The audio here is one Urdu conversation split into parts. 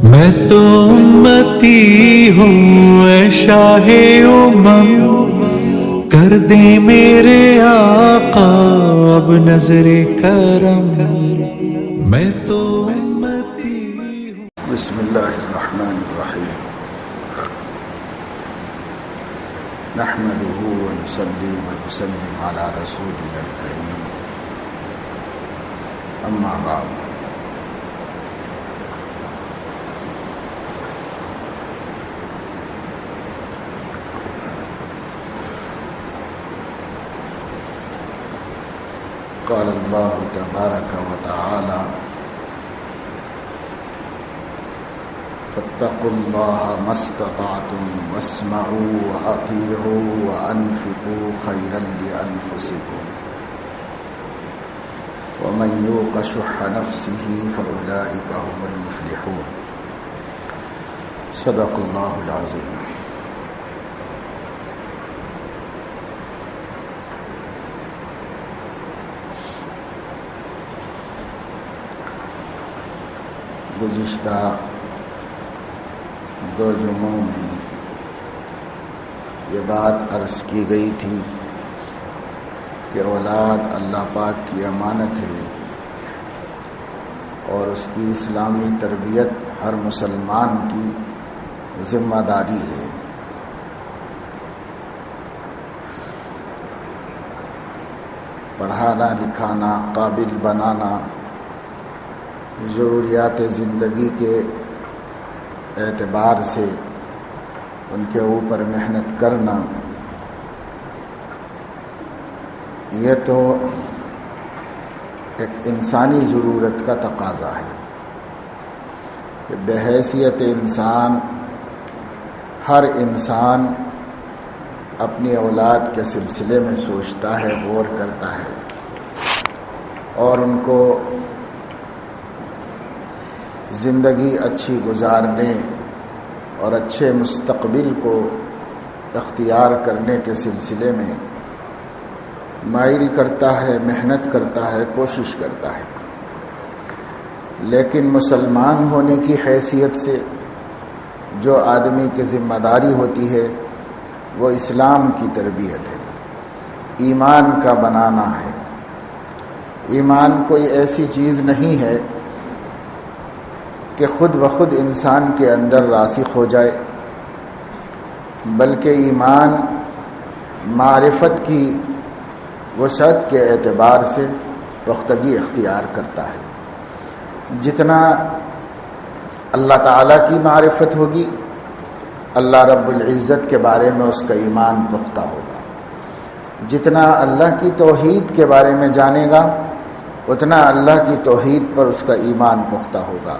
میں تو امتی ہوں اے شاہ امم، کر دے میرے آقا اب نظر کرم۔ میں تو امتی ہوں۔ بسم اللہ الرحمن الرحیم، نحمده ونصلی ونسلم علی رسولنا الکریم، اما بعد۔ قال اللہ تبارک وتعالی فاتقوا اللہ ما استطعتم واسمعوا واطیعوا وانفقوا خیرا لانفسکم ومن یوق شح نفسه فاولئک هم المفلحون۔ صدق اللہ العظیم۔ گزشتہ دو جمعوں میں یہ بات عرض کی گئی تھی کہ اولاد اللہ پاک کی امانت ہے اور اس کی اسلامی تربیت ہر مسلمان کی ذمہ داری ہے۔ پڑھانا لکھانا، قابل بنانا، ضروریات زندگی کے اعتبار سے ان کے اوپر محنت کرنا، یہ تو ایک انسانی ضرورت کا تقاضا ہے کہ بحیثیت انسان ہر انسان اپنی اولاد کے سلسلے میں سوچتا ہے، غور کرتا ہے اور ان کو زندگی اچھی گزارنے اور اچھے مستقبل کو اختیار کرنے کے سلسلے میں مائل کرتا ہے، محنت کرتا ہے، کوشش کرتا ہے۔ لیکن مسلمان ہونے کی حیثیت سے جو آدمی کی ذمہ داری ہوتی ہے وہ اسلام کی تربیت ہے، ایمان کا بنانا ہے۔ ایمان کوئی ایسی چیز نہیں ہے کہ خود بخود انسان کے اندر راسخ ہو جائے، بلکہ ایمان معرفت کی وسعت کے اعتبار سے پختگی اختیار کرتا ہے۔ جتنا اللہ تعالیٰ کی معرفت ہوگی، اللہ رب العزت کے بارے میں اس کا ایمان پختہ ہوگا۔ جتنا اللہ کی توحید کے بارے میں جانے گا، اتنا اللہ کی توحید پر اس کا ایمان پختہ ہوگا۔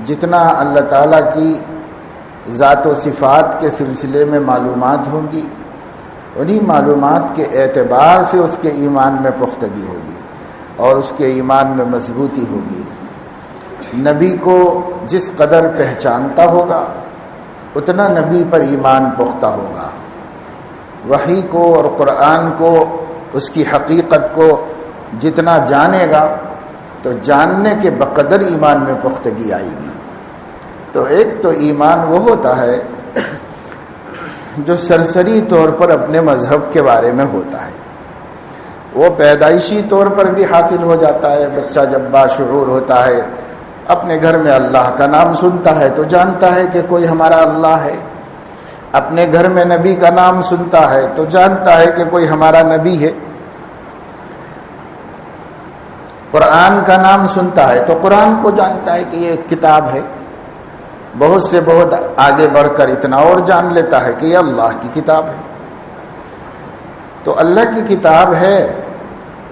جتنا اللہ تعالیٰ کی ذات و صفات کے سلسلے میں معلومات ہوں گی، انہی معلومات کے اعتبار سے اس کے ایمان میں پختگی ہوگی اور اس کے ایمان میں مضبوطی ہوگی۔ نبی کو جس قدر پہچانتا ہوگا اتنا نبی پر ایمان پختہ ہوگا۔ وحی کو اور قرآن کو، اس کی حقیقت کو جتنا جانے گا تو جاننے کے بقدر ایمان میں پختگی آئے گی۔ تو ایک تو ایمان وہ ہوتا ہے جو سرسری طور پر اپنے مذہب کے بارے میں ہوتا ہے، وہ پیدائشی طور پر بھی حاصل ہو جاتا ہے۔ بچہ جب باشعور ہوتا ہے، اپنے گھر میں اللہ کا نام سنتا ہے تو جانتا ہے کہ کوئی ہمارا اللہ ہے، اپنے گھر میں نبی کا نام سنتا ہے تو جانتا ہے کہ کوئی ہمارا نبی ہے، قرآن کا نام سنتا ہے تو قرآن کو جانتا ہے کہ یہ ایک کتاب ہے۔ بہت سے بہت آگے بڑھ کر اتنا اور جان لیتا ہے کہ یہ اللہ کی کتاب ہے۔ تو اللہ کی کتاب ہے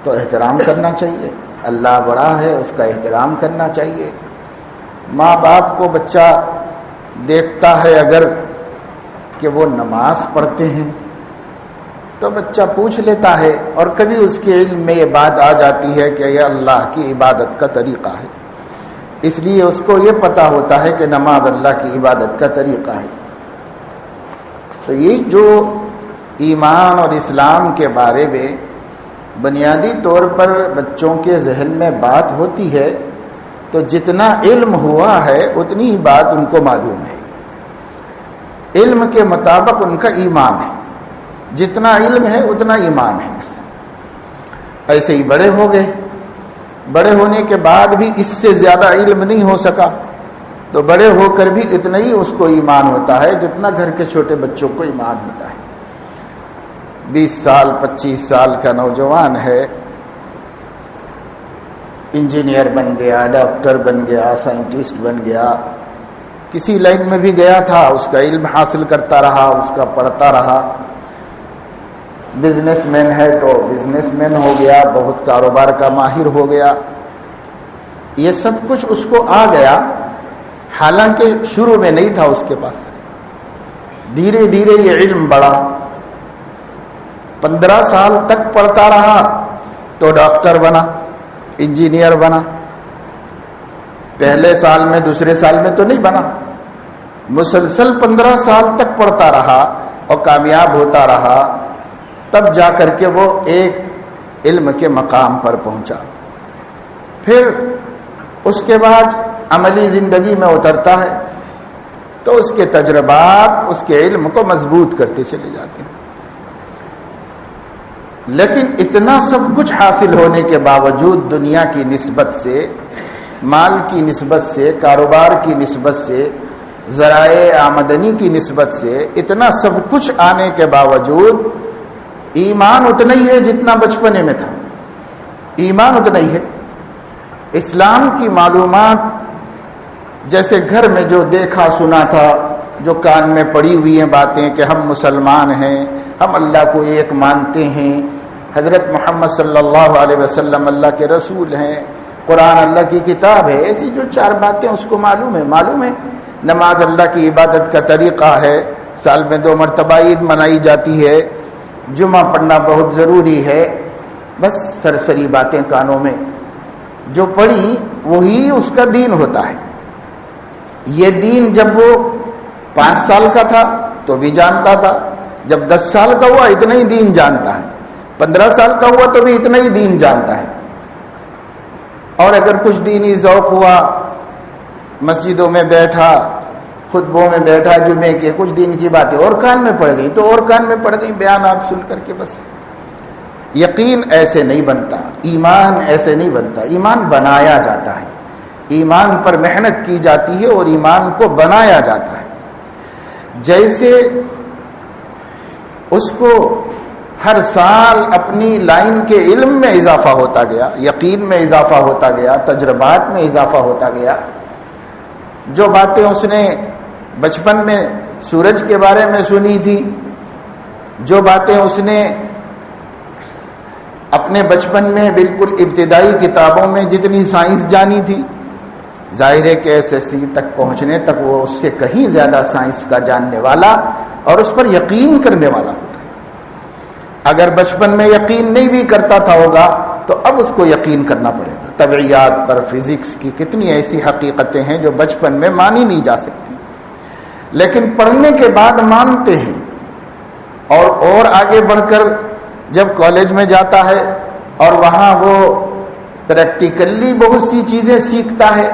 تو احترام کرنا چاہیے، اللہ بڑا ہے، اس کا احترام کرنا چاہیے۔ ماں باپ کو بچہ دیکھتا ہے اگر کہ وہ نماز پڑھتے ہیں تو بچہ پوچھ لیتا ہے، اور کبھی اس کے علم میں یہ بات آ جاتی ہے کہ یہ اللہ کی عبادت کا طریقہ ہے، اس لیے اس کو یہ پتہ ہوتا ہے کہ نماز اللہ کی عبادت کا طریقہ ہے۔ تو یہ جو ایمان اور اسلام کے بارے میں بنیادی طور پر بچوں کے ذہن میں بات ہوتی ہے تو جتنا علم ہوا ہے اتنی ہی بات ان کو معلوم ہے. علم کے مطابق ان کا ایمان ہے. جتنا علم ہے اتنا ایمان ہے. ایسے ہی بڑے ہو گئے. بڑے ہونے کے بعد بھی اس سے زیادہ علم نہیں ہو سکا تو بڑے ہو کر بھی اتنا ہی اس کو ایمان ہوتا ہے جتنا گھر کے چھوٹے بچوں کو ایمان ہوتا ہے. 20 سال 25 سال کا نوجوان ہے، انجینئر بن گیا، ڈاکٹر بن گیا، سائنٹسٹ بن گیا، کسی لائن میں بھی گیا تھا، اس کا علم حاصل کرتا رہا، اس کا پڑھتا رہا. بزنس مین ہے تو بزنس مین ہو گیا، بہت کاروبار کا ماہر ہو گیا. یہ سب کچھ اس کو آ گیا، حالانکہ شروع میں نہیں تھا اس کے پاس. دھیرے دھیرے یہ علم بڑھا. 15 سال تک پڑھتا رہا تو ڈاکٹر بنا، انجینئر بنا. پہلے سال میں دوسرے سال میں تو نہیں بنا، مسلسل 15 سال تک پڑھتا رہا اور کامیاب ہوتا رہا، تب جا کر کے وہ ایک علم کے مقام پر پہنچا. پھر اس کے بعد عملی زندگی میں اترتا ہے تو اس کے تجربات اس کے علم کو مضبوط کرتے چلے جاتے ہیں. لیکن اتنا سب کچھ حاصل ہونے کے باوجود دنیا کی نسبت سے، مال کی نسبت سے، کاروبار کی نسبت سے، ذرائع آمدنی کی نسبت سے، اتنا سب کچھ آنے کے باوجود ایمان اتنا ہی ہے جتنا بچپنے میں تھا. ایمان اتنا ہی ہے. اسلام کی معلومات جیسے گھر میں جو دیکھا سنا تھا، جو کان میں پڑی ہوئی ہیں باتیں کہ ہم مسلمان ہیں، ہم اللہ کو ایک مانتے ہیں، حضرت محمد صلی اللہ علیہ وسلم اللہ کے رسول ہیں، قرآن اللہ کی کتاب ہے، ایسی جو 4 باتیں اس کو معلوم ہے. نماز اللہ کی عبادت کا طریقہ ہے، سال میں 2 مرتبہ عید منائی جاتی ہے، جمعہ پڑھنا بہت ضروری ہے. بس سرسری باتیں کانوں میں جو پڑھی وہی اس کا دین ہوتا ہے. یہ دین جب وہ 5 سال کا تھا تو بھی جانتا تھا، جب 10 سال کا ہوا اتنا ہی دین جانتا ہے، 15 سال کا ہوا تو بھی اتنا ہی دین جانتا ہے. اور اگر کچھ دینی ذوق ہوا، مسجدوں میں بیٹھا، خطبوں میں بیٹھا، جمعے کے کچھ دین کی باتیں اور کان میں پڑ گئی تو اور کان میں پڑ گئی، بیانات سن کر کے. بس یقین ایسے نہیں بنتا، ایمان ایسے نہیں بنتا. ایمان بنایا جاتا ہے، ایمان پر محنت کی جاتی ہے اور ایمان کو بنایا جاتا ہے. جیسے اس کو ہر سال اپنی لائن کے علم میں اضافہ ہوتا گیا، یقین میں اضافہ ہوتا گیا، تجربات میں اضافہ ہوتا گیا. جو باتیں اس نے بچپن میں سورج کے بارے میں سنی تھی، جو باتیں اس نے اپنے بچپن میں بالکل ابتدائی کتابوں میں جتنی سائنس جانی تھی، ظاہر ہے کہ SSC تک پہنچنے تک وہ اس سے کہیں زیادہ سائنس کا جاننے والا اور اس پر یقین کرنے والا ہوتا ہے. اگر بچپن میں یقین نہیں بھی کرتا تھا ہوگا تو اب اس کو یقین کرنا پڑے گا. طبعیات پر، فزکس کی کتنی ایسی حقیقتیں ہیں جو بچپن میں مانی نہیں جا سکتی، لیکن پڑھنے کے بعد مانتے ہیں. اور آگے بڑھ کر جب کالج میں جاتا ہے اور وہاں وہ پریکٹیکلی بہت سی چیزیں سیکھتا ہے،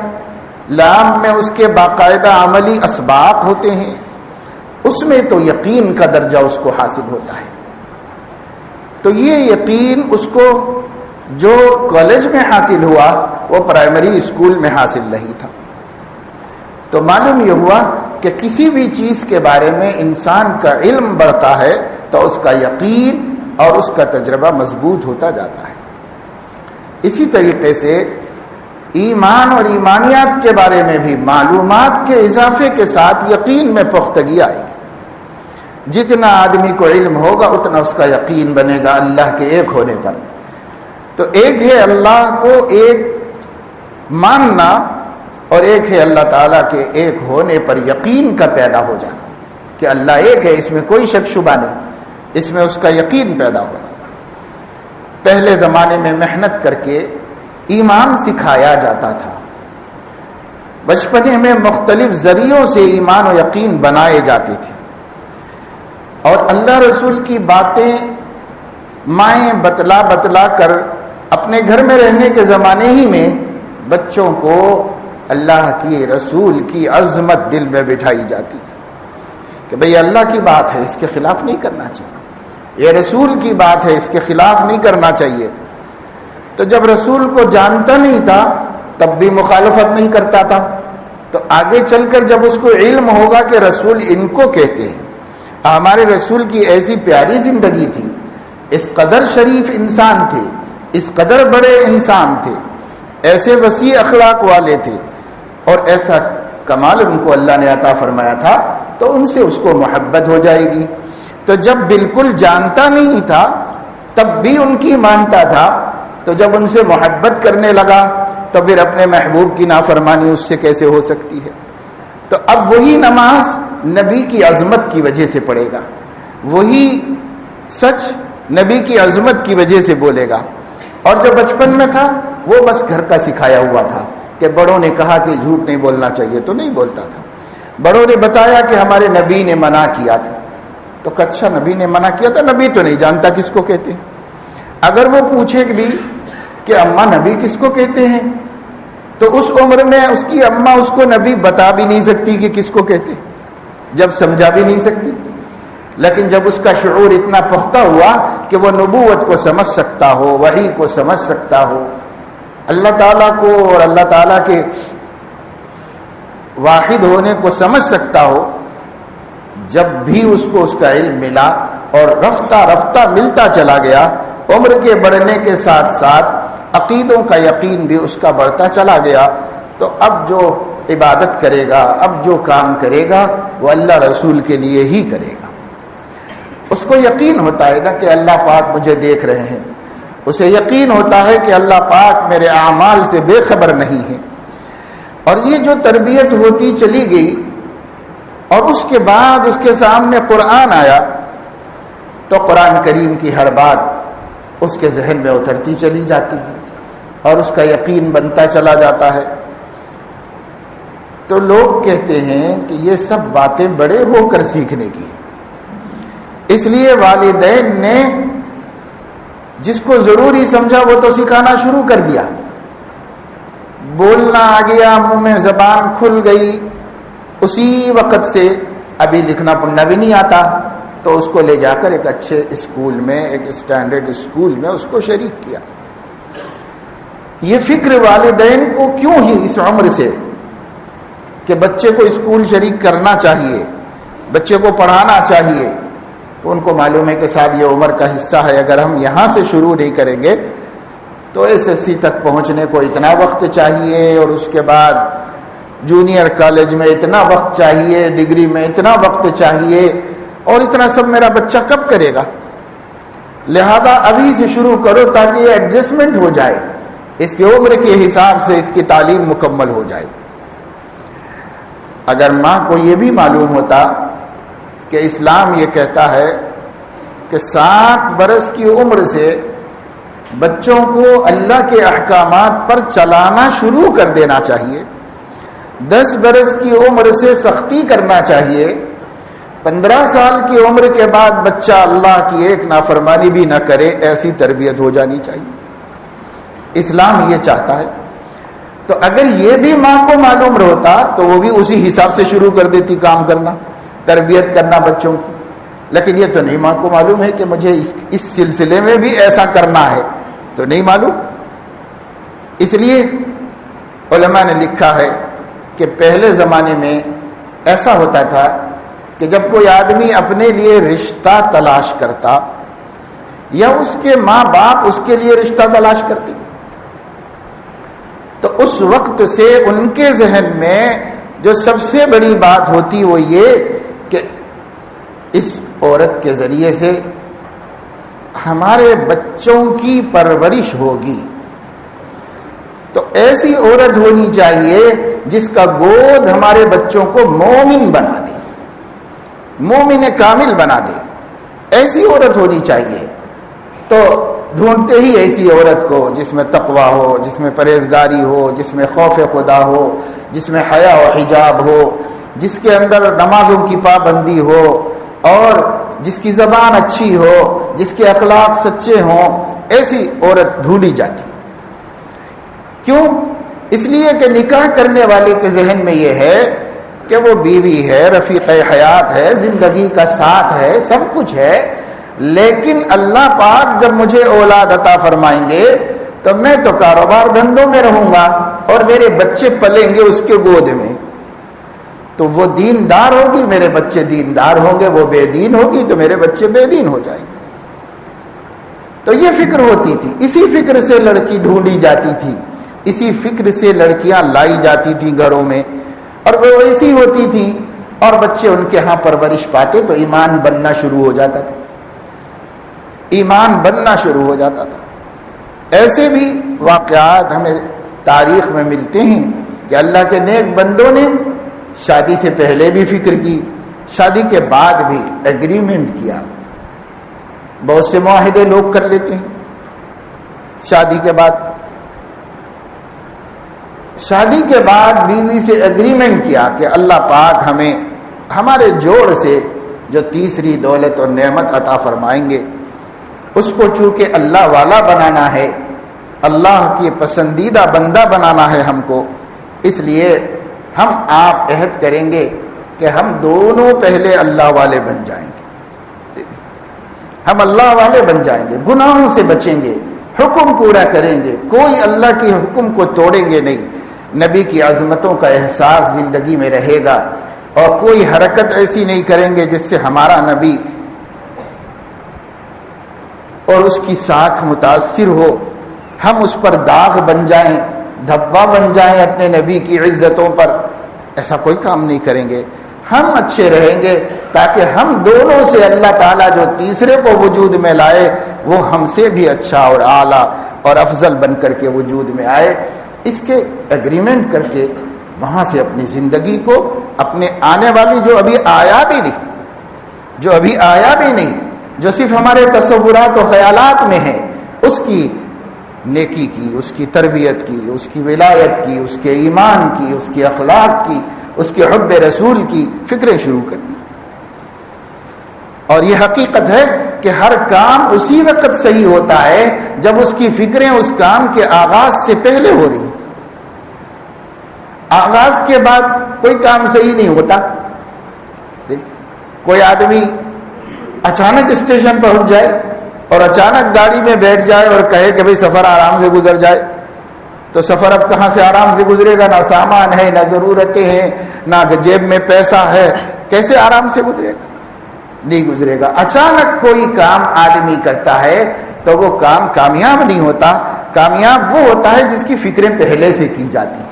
لیب میں اس کے باقاعدہ عملی اسباق ہوتے ہیں، اس میں تو یقین کا درجہ اس کو حاصل ہوتا ہے. تو یہ یقین اس کو جو کالج میں حاصل ہوا وہ پرائمری اسکول میں حاصل نہیں تھا. تو معلوم یہ ہوا کہ کسی بھی چیز کے بارے میں انسان کا علم بڑھتا ہے تو اس کا یقین اور اس کا تجربہ مضبوط ہوتا جاتا ہے. اسی طریقے سے ایمان اور ایمانیات کے بارے میں بھی معلومات کے اضافے کے ساتھ یقین میں پختگی آئے گی. جتنا آدمی کو علم ہوگا اتنا اس کا یقین بنے گا اللہ کے ایک ہونے پر. تو ایک ہے اللہ کو ایک ماننا اور ایک ہے اللہ تعالیٰ کے ایک ہونے پر یقین کا پیدا ہو جانا کہ اللہ ایک ہے، اس میں کوئی شک شبہ نہیں، اس میں اس کا یقین پیدا ہوگا. پہلے زمانے میں محنت کر کے ایمان سکھایا جاتا تھا. بچپنے میں مختلف ذریعوں سے ایمان و یقین بنائے جاتے تھے، اور اللہ رسول کی باتیں مائیں بتلا کر اپنے گھر میں رہنے کے زمانے ہی میں بچوں کو اللہ کی رسول کی عظمت دل میں بٹھائی جاتی کہ بھئی اللہ کی بات ہے، اس کے خلاف نہیں کرنا چاہیے، یہ رسول کی بات ہے، اس کے خلاف نہیں کرنا چاہیے۔ تو جب رسول کو جانتا نہیں تھا تب بھی مخالفت نہیں کرتا تھا، تو آگے چل کر جب اس کو علم ہوگا کہ رسول ان کو کہتے ہیں، ہمارے رسول کی ایسی پیاری زندگی تھی، اس قدر شریف انسان تھے، اس قدر بڑے انسان تھے، ایسے وسیع اخلاق والے تھے، اور ایسا کمال ان کو اللہ نے عطا فرمایا تھا، تو ان سے اس کو محبت ہو جائے گی۔ تو جب بالکل جانتا نہیں تھا تب بھی ان کی مانتا تھا، تو جب ان سے محبت کرنے لگا تو پھر اپنے محبوب کی نافرمانی اس سے کیسے ہو سکتی ہے؟ تو اب وہی نماز نبی کی عظمت کی وجہ سے پڑھے گا، وہی سچ نبی کی عظمت کی وجہ سے بولے گا۔ اور جو بچپن میں تھا وہ بس گھر کا سکھایا ہوا تھا کہ بڑوں نے کہا کہ جھوٹ نہیں بولنا چاہیے تو نہیں بولتا تھا، بڑوں نے بتایا کہ ہمارے نبی نے منع کیا تھا تو اچھا نبی نے منع کیا تھا، نبی تو نہیں جانتا کس کو کہتے ہیں۔ اگر وہ پوچھے بھی کہ اماں نبی کس کو کہتے ہیں تو اس عمر میں اس کی اماں اس کو نبی بتا بھی نہیں سکتی کہ کس کو کہتے ہیں، جب سمجھا بھی نہیں سکتی۔ لیکن جب اس کا شعور اتنا پختہ ہوا کہ وہ نبوت کو سمجھ سکتا ہو، وحی کو سمجھ سکتا ہو، اللہ تعالیٰ کو اور اللہ تعالیٰ کے واحد ہونے کو سمجھ سکتا ہو، جب بھی اس کو اس کا علم ملا اور رفتہ رفتہ ملتا چلا گیا، عمر کے بڑھنے کے ساتھ ساتھ عقیدوں کا یقین بھی اس کا بڑھتا چلا گیا، تو اب جو عبادت کرے گا، اب جو کام کرے گا وہ اللہ رسول کے لیے ہی کرے گا۔ اس کو یقین ہوتا ہے نا کہ اللہ پاک مجھے دیکھ رہے ہیں، اسے یقین ہوتا ہے کہ اللہ پاک میرے اعمال سے بے خبر نہیں ہے۔ اور یہ جو تربیت ہوتی چلی گئی اور اس کے بعد اس کے سامنے قرآن آیا تو قرآن کریم کی ہر بات اس کے ذہن میں اترتی چلی جاتی ہے اور اس کا یقین بنتا چلا جاتا ہے۔ تو لوگ کہتے ہیں کہ یہ سب باتیں بڑے ہو کر سیکھنے کی، اس لیے والدین نے جس کو ضروری سمجھا وہ تو سکھانا شروع کر دیا، بولنا آ گیا، منہ میں زبان کھل گئی، اسی وقت سے ابھی لکھنا پڑھنا بھی نہیں آتا تو اس کو لے جا کر ایک اچھے اسکول میں، ایک اسٹینڈرڈ اسکول میں اس کو شریک کیا۔ یہ فکر والدین کو کیوں ہی اس عمر سے کہ بچے کو اسکول شریک کرنا چاہیے، بچے کو پڑھانا چاہیے، تو ان کو معلوم ہے کہ صاحب یہ عمر کا حصہ ہے، اگر ہم یہاں سے شروع نہیں کریں گے تو SSC تک پہنچنے کو اتنا وقت چاہیے، اور اس کے بعد جونیئر کالج میں اتنا وقت چاہیے، ڈگری میں اتنا وقت چاہیے، اور اتنا سب میرا بچہ کب کرے گا؟ لہذا ابھی سے شروع کرو تاکہ یہ ایڈجسٹمنٹ ہو جائے، اس کی عمر کے حساب سے اس کی تعلیم مکمل ہو جائے۔ اگر ماں کو یہ بھی معلوم ہوتا کہ اسلام یہ کہتا ہے کہ 7 برس کی عمر سے بچوں کو اللہ کے احکامات پر چلانا شروع کر دینا چاہیے، 10 برس کی عمر سے سختی کرنا چاہیے، 15 سال کی عمر کے بعد بچہ اللہ کی ایک نافرمانی بھی نہ کرے، ایسی تربیت ہو جانی چاہیے۔ اسلام یہ چاہتا ہے۔ تو اگر یہ بھی ماں کو معلوم ہوتا تو وہ بھی اسی حساب سے شروع کر دیتی کام کرنا، تربیت کرنا بچوں کی، لیکن یہ تو نہیں ماں کو معلوم ہے کہ مجھے اس سلسلے میں بھی ایسا کرنا ہے، تو نہیں معلوم۔ اس لیے علماء نے لکھا ہے کہ پہلے زمانے میں ایسا ہوتا تھا کہ جب کوئی آدمی اپنے لیے رشتہ تلاش کرتا یا اس کے ماں باپ اس کے لیے رشتہ تلاش کرتے تو اس وقت سے ان کے ذہن میں جو سب سے بڑی بات ہوتی وہ یہ کہ اس عورت کے ذریعے سے ہمارے بچوں کی پرورش ہوگی، تو ایسی عورت ہونی چاہیے جس کا گود ہمارے بچوں کو مومن بنا دے، مومن کامل بنا دے، ایسی عورت ہونی چاہیے۔ تو ڈھونڈتے ہی ایسی عورت کو جس میں تقوی ہو، جس میں پرہیزگاری ہو، جس میں خوف خدا ہو، جس میں حیا و حجاب ہو، جس کے اندر نمازوں کی پابندی ہو، اور جس کی زبان اچھی ہو، جس کے اخلاق سچے ہوں، ایسی عورت ڈھونڈی جاتی۔ کیوں؟ اس لیے کہ نکاح کرنے والے کے ذہن میں یہ ہے کہ وہ بیوی ہے، رفیق حیات ہے، زندگی کا ساتھ ہے، سب کچھ ہے، لیکن اللہ پاک جب مجھے اولاد عطا فرمائیں گے تو میں تو کاروبار دھندوں میں رہوں گا اور میرے بچے پلیں گے اس کے گود میں، تو وہ دیندار ہوگی میرے بچے دیندار ہوں گے، وہ بے دین ہوگی تو میرے بچے بے دین ہو جائیں گے۔ تو یہ فکر ہوتی تھی، اسی فکر سے لڑکی ڈھونڈی جاتی تھی، اسی فکر سے لڑکیاں لائی جاتی تھی گھروں میں، اور وہ ویسی ہوتی تھی اور بچے ان کے ہاں پرورش پاتے تو ایمان بننا شروع ہو جاتا تھا، ایمان بننا شروع ہو جاتا تھا۔ ایسے بھی واقعات ہمیں تاریخ میں ملتے ہیں کہ اللہ کے نیک بندوں نے شادی سے پہلے بھی فکر کی، شادی کے بعد بھی ایگریمنٹ کیا۔ بہت سے معاہدے لوگ کر لیتے ہیں شادی کے بعد بیوی سے ایگریمنٹ کیا کہ اللہ پاک ہمیں ہمارے جوڑ سے جو تیسری دولت اور نعمت عطا فرمائیں گے اس کو چونکہ اللہ والا بنانا ہے، اللہ کی پسندیدہ بندہ بنانا ہے ہم کو، اس لیے ہم آپ عہد کریں گے کہ ہم دونوں پہلے اللہ والے بن جائیں گے، ہم اللہ والے بن جائیں گے، گناہوں سے بچیں گے، حکم پورا کریں گے، کوئی اللہ کے حکم کو توڑیں گے نہیں، نبی کی عظمتوں کا احساس زندگی میں رہے گا اور کوئی حرکت ایسی نہیں کریں گے جس سے ہمارا نبی اور اس کی ساکھ متاثر ہو، ہم اس پر داغ بن جائیں، دھبا بن جائیں اپنے نبی کی عزتوں پر، ایسا کوئی کام نہیں کریں گے۔ ہم اچھے رہیں گے تاکہ ہم دونوں سے اللہ تعالیٰ جو تیسرے کو وجود میں لائے وہ ہم سے بھی اچھا اور اعلیٰ اور افضل بن کر کے وجود میں آئے۔ اس کے ایگریمنٹ کر کے وہاں سے اپنی زندگی کو، اپنے آنے والی جو ابھی آیا بھی نہیں، جو صرف ہمارے تصورات و خیالات میں ہے، اس کی نیکی کی، اس کی تربیت کی، اس کی ولایت کی، اس کے ایمان کی، اس کے اخلاق کی، اس کے حب رسول کی فکریں شروع کرنی۔ اور یہ حقیقت ہے کہ ہر کام اسی وقت صحیح ہوتا ہے جب اس کی فکریں اس کام کے آغاز سے پہلے ہو رہی، آغاز کے بعد کوئی کام صحیح نہیں ہوتا۔ کوئی آدمی اچانک اسٹیشن پہنچ جائے اور اچانک گاڑی میں بیٹھ جائے اور کہے کہ بھئی سفر آرام سے گزر جائے، تو سفر اب کہاں سے آرام سے گزرے گا؟ نہ سامان ہے، نہ ضرورتیں ہیں، نہ جیب میں پیسہ ہے، کیسے آرام سے گزرے گا؟ نہیں گزرے گا۔ اچانک کوئی کام آدمی کرتا ہے تو وہ کام کامیاب نہیں ہوتا، کامیاب وہ ہوتا ہے جس کی فکریں پہلے سے کی جاتی،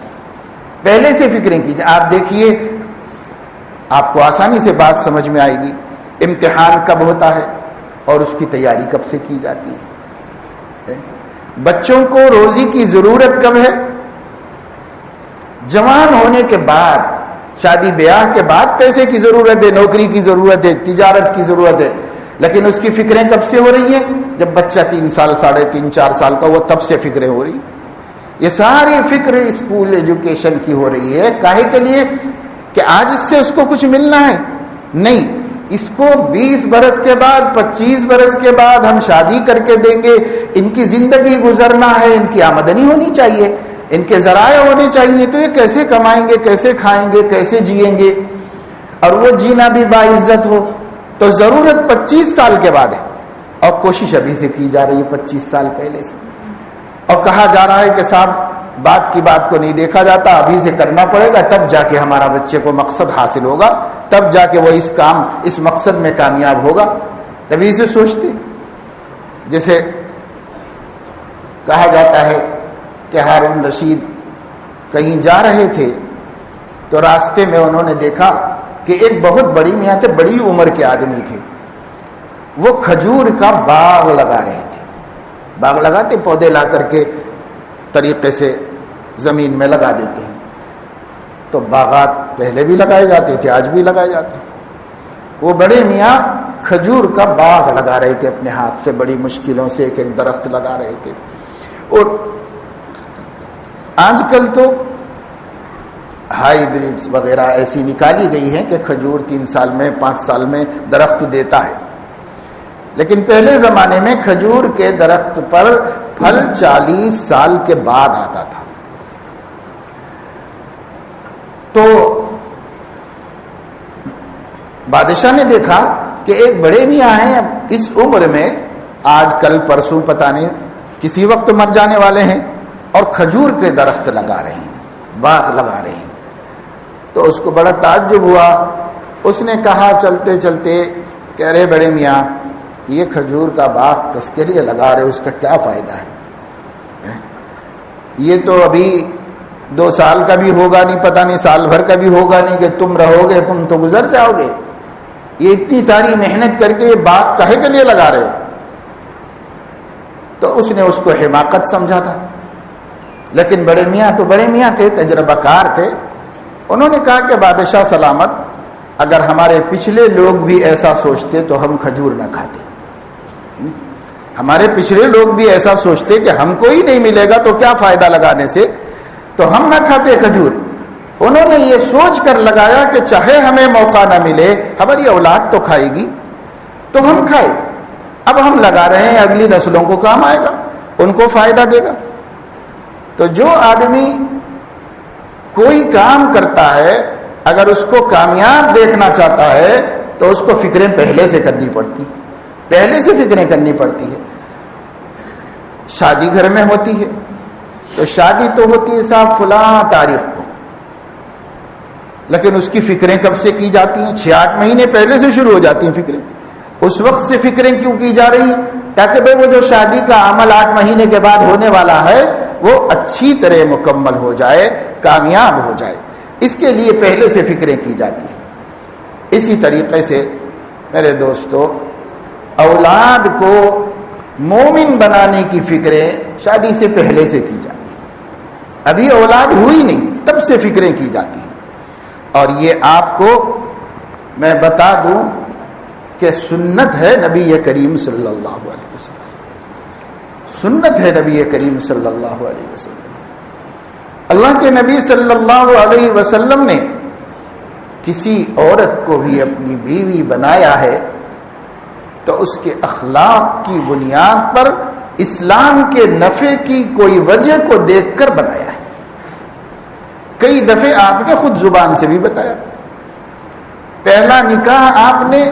پہلے سے فکریں کی جاتی۔ آپ دیکھیے، آپ کو آسانی سے بات سمجھ میں آئے گی، امتحان کب ہوتا ہے اور اس کی تیاری کب سے کی جاتی ہے؟ بچوں کو روزی کی ضرورت کب ہے؟ جوان ہونے کے بعد، شادی بیاہ کے بعد پیسے کی ضرورت ہے، نوکری کی ضرورت ہے، تجارت کی ضرورت ہے، لیکن اس کی فکریں کب سے ہو رہی ہیں؟ جب بچہ 3 سال، 3.5 4 سال کا وہ تب سے فکریں ہو رہی۔ یہ ساری فکر اسکول ایجوکیشن کی ہو رہی ہے، کاہے کے لیے؟ کہ آج اس سے اس کو کچھ ملنا ہے؟ نہیں، اس کو 20 برس کے بعد، 25 برس کے بعد ہم شادی کر کے دیں گے، ان کی زندگی گزرنا ہے، ان کی آمدنی ہونی چاہیے، ان کے ذرائع ہونے چاہیے، تو یہ کیسے کمائیں گے، کیسے کھائیں گے، کیسے جئیں گے، اور وہ جینا بھی باعزت ہو۔ تو ضرورت 25 سال کے بعد ہے اور کوشش ابھی سے کی جا رہی ہے 25 سال پہلے سے، اور کہا جا رہا ہے کہ صاحب بات کی بات کو نہیں دیکھا جاتا، ابھی سے کرنا پڑے گا، تب جا کے ہمارا بچے کو مقصد حاصل ہوگا، تب جا کے وہ اس مقصد میں کامیاب ہوگا۔ تبھی سے سوچتے، جیسے کہا جاتا ہے کہ ہارون رشید کہیں جا رہے تھے تو راستے میں انہوں نے دیکھا کہ ایک بہت بڑی میاں تھے، بڑی عمر کے آدمی تھے، وہ کھجور کا باغ لگا رہے تھے۔ باغ لگاتے، پودے لا کر کے طریقے سے زمین میں لگا دیتے ہیں، تو باغات پہلے بھی لگائے جاتے تھے، آج بھی لگائے جاتے ہیں۔ وہ بڑے میاں کھجور کا باغ لگا رہے تھے اپنے ہاتھ سے، بڑی مشکلوں سے ایک ایک درخت لگا رہے تھے۔ اور آج کل تو ہائی بریڈز وغیرہ ایسی نکالی گئی ہیں کہ کھجور 3 سال میں، 5 سال میں درخت دیتا ہے، لیکن پہلے زمانے میں کھجور کے درخت پر پھل 40 سال کے بعد آتا تھا۔ تو بادشاہ نے دیکھا کہ ایک بڑے میاں ہیں اس عمر میں، آج کل پرسوں پتہ نہیں کسی وقت مر جانے والے ہیں، اور کھجور کے درخت لگا رہے ہیں، باغ لگا رہے ہیں. تو اس کو بڑا تعجب ہوا. اس نے کہا چلتے چلتے کہ ارے بڑے میاں، یہ کھجور کا باغ کس کے لیے لگا رہے، اس کا کیا فائدہ ہے؟ یہ تو ابھی 2 سال کا بھی ہوگا نہیں، پتہ نہیں سال بھر کا بھی ہوگا نہیں کہ تم رہو گے، تم تو گزر جاؤ گے. یہ اتنی ساری محنت کر کے یہ باغ کہے کے لیے لگا رہے ہو؟ تو اس نے اس کو حماقت سمجھا تھا. لیکن بڑے میاں تو بڑے میاں تھے، تجربہ کار تھے. انہوں نے کہا کہ بادشاہ سلامت، اگر ہمارے پچھلے لوگ بھی ایسا سوچتے تو ہم کھجور نہ کھاتے. ہمارے پچھلے لوگ بھی ایسا سوچتے کہ ہم کو ہی نہیں ملے گا تو کیا فائدہ لگانے سے، تو ہم نہ کھاتے کھجور. انہوں نے یہ سوچ کر لگایا کہ چاہے ہمیں موقع نہ ملے، ہماری اولاد تو کھائے گی تو ہم کھائے. اب ہم لگا رہے ہیں، اگلی نسلوں کو کام آئے گا، ان کو فائدہ دے گا. تو جو آدمی کوئی کام کرتا ہے اگر اس کو کامیاب دیکھنا چاہتا ہے تو اس کو فکریں پہلے سے کرنی پڑتی، پہلے سے فکریں کرنی پڑتی ہے. شادی گھر میں ہوتی ہے تو شادی تو ہوتی ہے صاحب فلاں تاریخ کو، لیکن اس کی فکریں کب سے کی جاتی ہیں؟ 6-8 مہینے پہلے سے شروع ہو جاتی ہیں فکریں. اس وقت سے فکریں کیوں کی جا رہی ہیں؟ تاکہ بھائی وہ جو شادی کا عمل 8 مہینے کے بعد ہونے والا ہے وہ اچھی طرح مکمل ہو جائے، کامیاب ہو جائے. اس کے لیے پہلے سے فکریں کی جاتی ہیں. اسی طریقے سے میرے دوستو، اولاد کو مومن بنانے کی فکریں شادی سے پہلے سے کی جاتی ہیں. ابھی اولاد ہوئی نہیں تب سے فکریں کی جاتی ہیں. اور یہ آپ کو میں بتا دوں کہ سنت ہے نبی کریم صلی اللہ علیہ وسلم، سنت ہے نبی کریم صلی اللہ علیہ وسلم. اللہ کے نبی صلی اللہ علیہ وسلم نے کسی عورت کو بھی اپنی بیوی بنایا ہے تو اس کے اخلاق کی بنیاد پر اسلام کے نفع کی کوئی وجہ کو دیکھ کر بنایا ہے. کئی دفعے آپ نے خود زبان سے بھی بتایا. پہلا نکاح آپ نے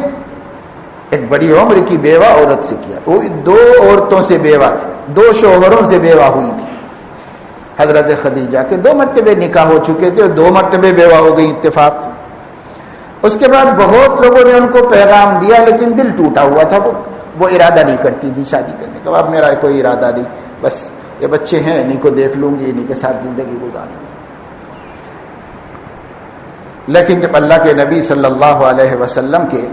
ایک بڑی عمر کی بیوہ عورت سے کیا. وہ 2 عورتوں سے بیوہ تھی، 2 شوہروں سے بیوہ ہوئی تھی. حضرت خدیجہ کے 2 مرتبے نکاح ہو چکے تھے اور 2 مرتبے بیوہ ہو گئی اتفاق سے. اس کے بعد بہت لوگوں نے ان کو پیغام دیا لیکن دل ٹوٹا ہوا تھا. وہ ارادہ نہیں کرتی تھی شادی کرنے کا. اب میرا کوئی ارادہ نہیں، بس یہ بچے ہیں انہیں کو دیکھ لوں گی، انہیں کے ساتھ زندگی گزار لوں گی. لیکن جب اللہ کے نبی صلی اللہ علیہ وسلم کے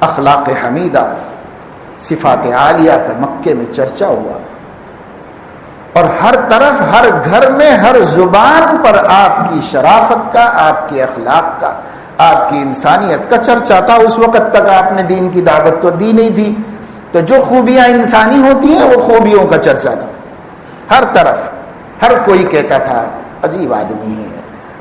اخلاق حمیدہ، صفات عالیہ کا مکے میں چرچا ہوا اور ہر طرف، ہر گھر میں، ہر زبان پر آپ کی شرافت کا، آپ کے اخلاق کا، آپ کی انسانیت کا چرچا تھا. اس وقت تک آپ نے دین کی دعوت تو دی نہیں تھی، تو جو خوبیاں انسانی ہوتی ہیں وہ خوبیوں کا چرچا تھا. ہر طرف ہر کوئی کہتا تھا عجیب آدمی ہے،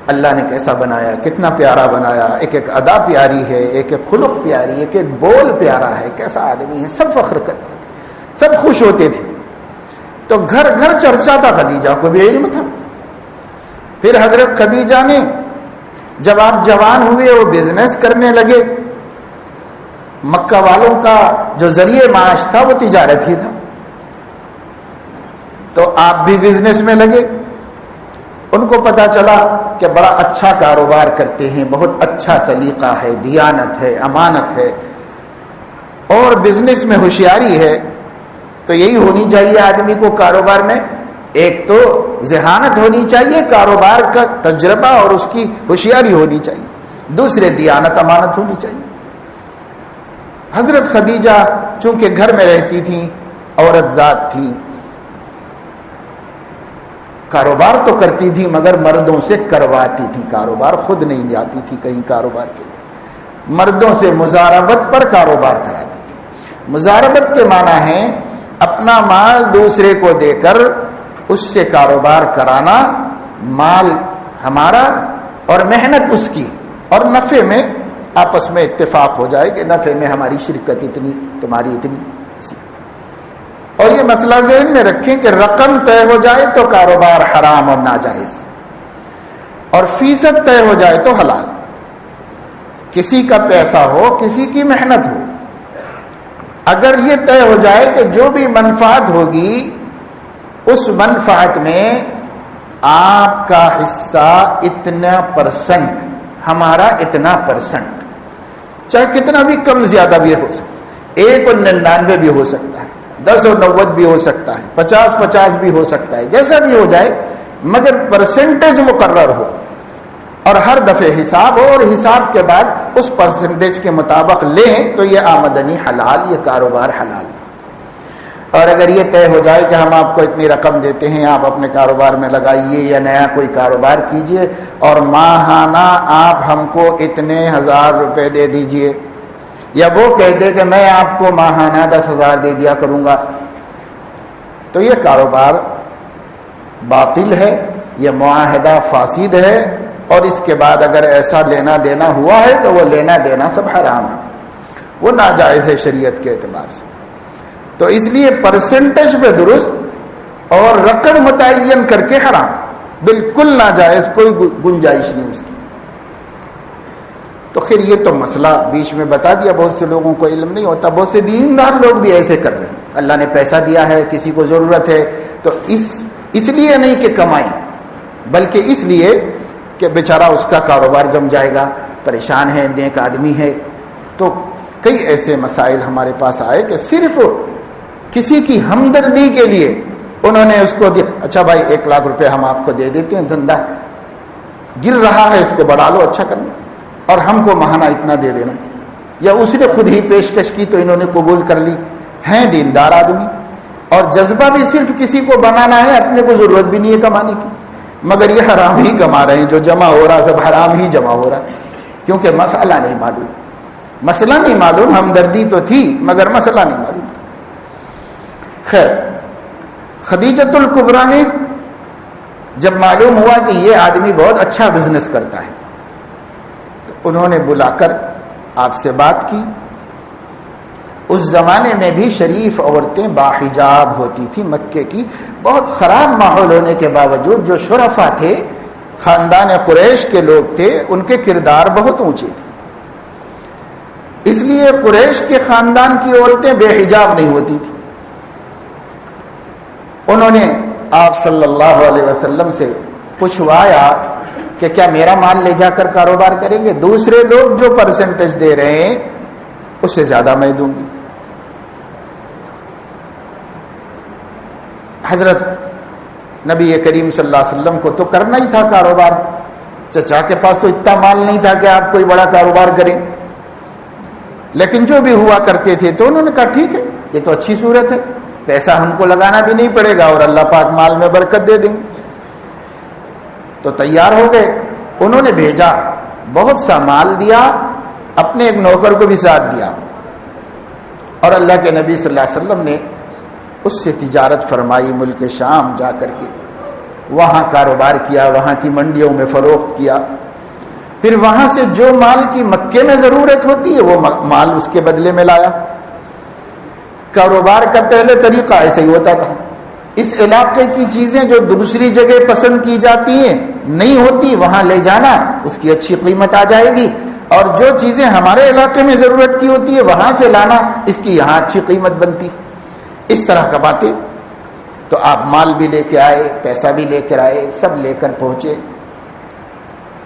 اللہ نے کیسا بنایا، کتنا پیارا بنایا، ایک ایک ادا پیاری ہے، ایک ایک خلق پیاری ہے، ایک ایک بول پیارا ہے، کیسا آدمی ہے. سب فخر کرتے تھے، سب خوش ہوتے تھے. تو گھر گھر چرچا تھا. خدیجہ کو بھی علم تھا. پھر حضرت خدیجہ نے جب آپ جوان ہوئے وہ بزنس کرنے لگے. مکہ والوں کا جو ذریعہ معاش تھا وہ تجارت ہی تھا، تو آپ بھی بزنس میں لگے. ان کو پتا چلا کہ بڑا اچھا کاروبار کرتے ہیں، بہت اچھا سلیقہ ہے، دیانت ہے، امانت ہے اور بزنس میں ہوشیاری ہے. تو یہی ہونی چاہیے آدمی کو کاروبار میں. ایک تو ذہانت ہونی چاہیے، کاروبار کا تجربہ اور اس کی ہوشیاری ہونی چاہیے. دوسرے دیانت، امانت ہونی چاہیے. حضرت خدیجہ چونکہ گھر میں رہتی تھیں، عورت ذات تھی، کاروبار تو کرتی تھی مگر مردوں سے کرواتی تھی کاروبار، خود نہیں جاتی تھی کہیں کاروبار کے لیے. مردوں سے مزاربت پر کاروبار کراتی تھی. مزاربت کے معنی ہے اپنا مال دوسرے کو دے کر اس سے کاروبار کرانا، مال ہمارا اور محنت اس کی، اور نفع میں آپس میں اتفاق ہو جائے کہ نفع میں ہماری شرکت اتنی، تمہاری اتنی. اور یہ مسئلہ ذہن میں رکھیں کہ رقم طے ہو جائے تو کاروبار حرام اور ناجائز. اور فیصد طے ہو جائے تو حلال. کسی کا پیسہ ہو، کسی کی محنت ہو، اگر یہ طے ہو جائے کہ جو بھی منفعت ہوگی اس منفعت میں آپ کا حصہ اتنا پرسنٹ، ہمارا اتنا پرسنٹ، چاہے کتنا بھی کم زیادہ بھی ہو سکتا ہے، 1.99 بھی ہو سکتا ہے، 10.90 بھی ہو سکتا ہے، 50-50 بھی ہو سکتا ہے، جیسا بھی ہو جائے، مگر پرسنٹیج مقرر ہو اور ہر دفعہ حساب ہو، اور حساب کے بعد اس پرسنٹیج کے مطابق لیں تو یہ آمدنی حلال، یہ کاروبار حلال. اور اگر یہ طے ہو جائے کہ ہم آپ کو اتنی رقم دیتے ہیں، آپ اپنے کاروبار میں لگائیے یا نیا کوئی کاروبار کیجئے، اور ماہانہ آپ ہم کو اتنے 1000 روپے دے دیجئے، یا وہ کہہ دے کہ میں آپ کو ماہانہ 10,000 دے دیا کروں گا، تو یہ کاروبار باطل ہے، یہ معاہدہ فاسد ہے، اور اس کے بعد اگر ایسا لینا دینا ہوا ہے تو وہ لینا دینا سب حرام ہے، وہ ناجائز ہے شریعت کے اعتبار سے. تو اس لیے پرسنٹیج پہ درست اور رقم متعین کر کے حرام، بالکل ناجائز، کوئی گنجائش نہیں اس کی. تو خیر یہ تو مسئلہ بیچ میں بتا دیا، بہت سے لوگوں کو علم نہیں ہوتا، بہت سے دیندار لوگ بھی ایسے کر رہے ہیں. اللہ نے پیسہ دیا ہے، کسی کو ضرورت ہے تو اس لیے نہیں کہ کمائیں، بلکہ اس لیے کہ بیچارہ اس کا کاروبار جم جائے گا، پریشان ہے، نیک آدمی ہے. تو کئی ایسے مسائل ہمارے پاس آئے کہ صرف کسی کی ہمدردی کے لیے انہوں نے اس کو دیا، اچھا بھائی 1 لاکھ روپے ہم آپ کو دے دیتے ہیں، دھندا گر رہا ہے اس کو بڑھا لو، اچھا کرنا، اور ہم کو ماہانہ اتنا دے دینا. یا اس نے خود ہی پیشکش کی تو انہوں نے قبول کر لی. ہیں دیندار آدمی، اور جذبہ بھی صرف کسی کو بنانا ہے، اپنے کو ضرورت بھی نہیں ہے کمانے کی، مگر یہ حرام ہی کما رہے ہیں، جو جمع ہو رہا سب حرام ہی جمع ہو رہا، کیونکہ مسئلہ نہیں معلوم. مسئلہ نہیں معلوم، ہمدردی تو تھی مگر مسئلہ نہیں معلوم. خیر، خدیجۃ الکبریٰ نے جب معلوم ہوا کہ یہ آدمی بہت اچھا بزنس کرتا ہے تو انہوں نے بلا کر آپ سے بات کی. اس زمانے میں بھی شریف عورتیں باحجاب ہوتی تھی، مکے کی بہت خراب ماحول ہونے کے باوجود جو شرفا تھے، خاندان قریش کے لوگ تھے، ان کے کردار بہت اونچے تھے. اس لیے قریش کے خاندان کی عورتیں بے حجاب نہیں ہوتی تھی. انہوں نے آپ صلی اللہ علیہ وسلم سے پوچھوایا کہ کیا میرا مال لے جا کر کاروبار کریں گے؟ دوسرے لوگ جو پرسنٹیج دے رہے ہیں اس سے زیادہ میں دوں گی. حضرت نبی کریم صلی اللہ علیہ وسلم کو تو کرنا ہی تھا کاروبار، چچا کے پاس تو اتنا مال نہیں تھا کہ آپ کوئی بڑا کاروبار کریں، لیکن جو بھی ہوا کرتے تھے تو انہوں نے کہا ٹھیک ہے، یہ تو اچھی صورت ہے، پیسہ ہم کو لگانا بھی نہیں پڑے گا اور اللہ پاک مال میں برکت دے دیں گے. تو تیار ہو گئے. انہوں نے بھیجا، بہت سا مال دیا، اپنے ایک نوکر کو بھی ساتھ دیا، اور اللہ کے نبی صلی اللہ علیہ وسلم نے اس سے تجارت فرمائی. ملک شام جا کر کے وہاں کاروبار کیا، وہاں کی منڈیوں میں فروخت کیا. پھر وہاں سے جو مال کی مکے میں ضرورت ہوتی ہے وہ مال اس کے بدلے میں لایا. کاروبار کا پہلے طریقہ ایسے ہی ہوتا تھا. اس علاقے کی چیزیں جو دوسری جگہ پسند کی جاتی ہیں نہیں ہوتی، وہاں لے جانا، اس کی اچھی قیمت آ جائے گی، اور جو چیزیں ہمارے علاقے میں ضرورت کی ہوتی ہے وہاں سے لانا، اس کی یہاں اچھی قیمت بنتی. اس طرح کا باتیں. تو آپ مال بھی لے کے آئے، پیسہ بھی لے کر آئے، سب لے کر پہنچے.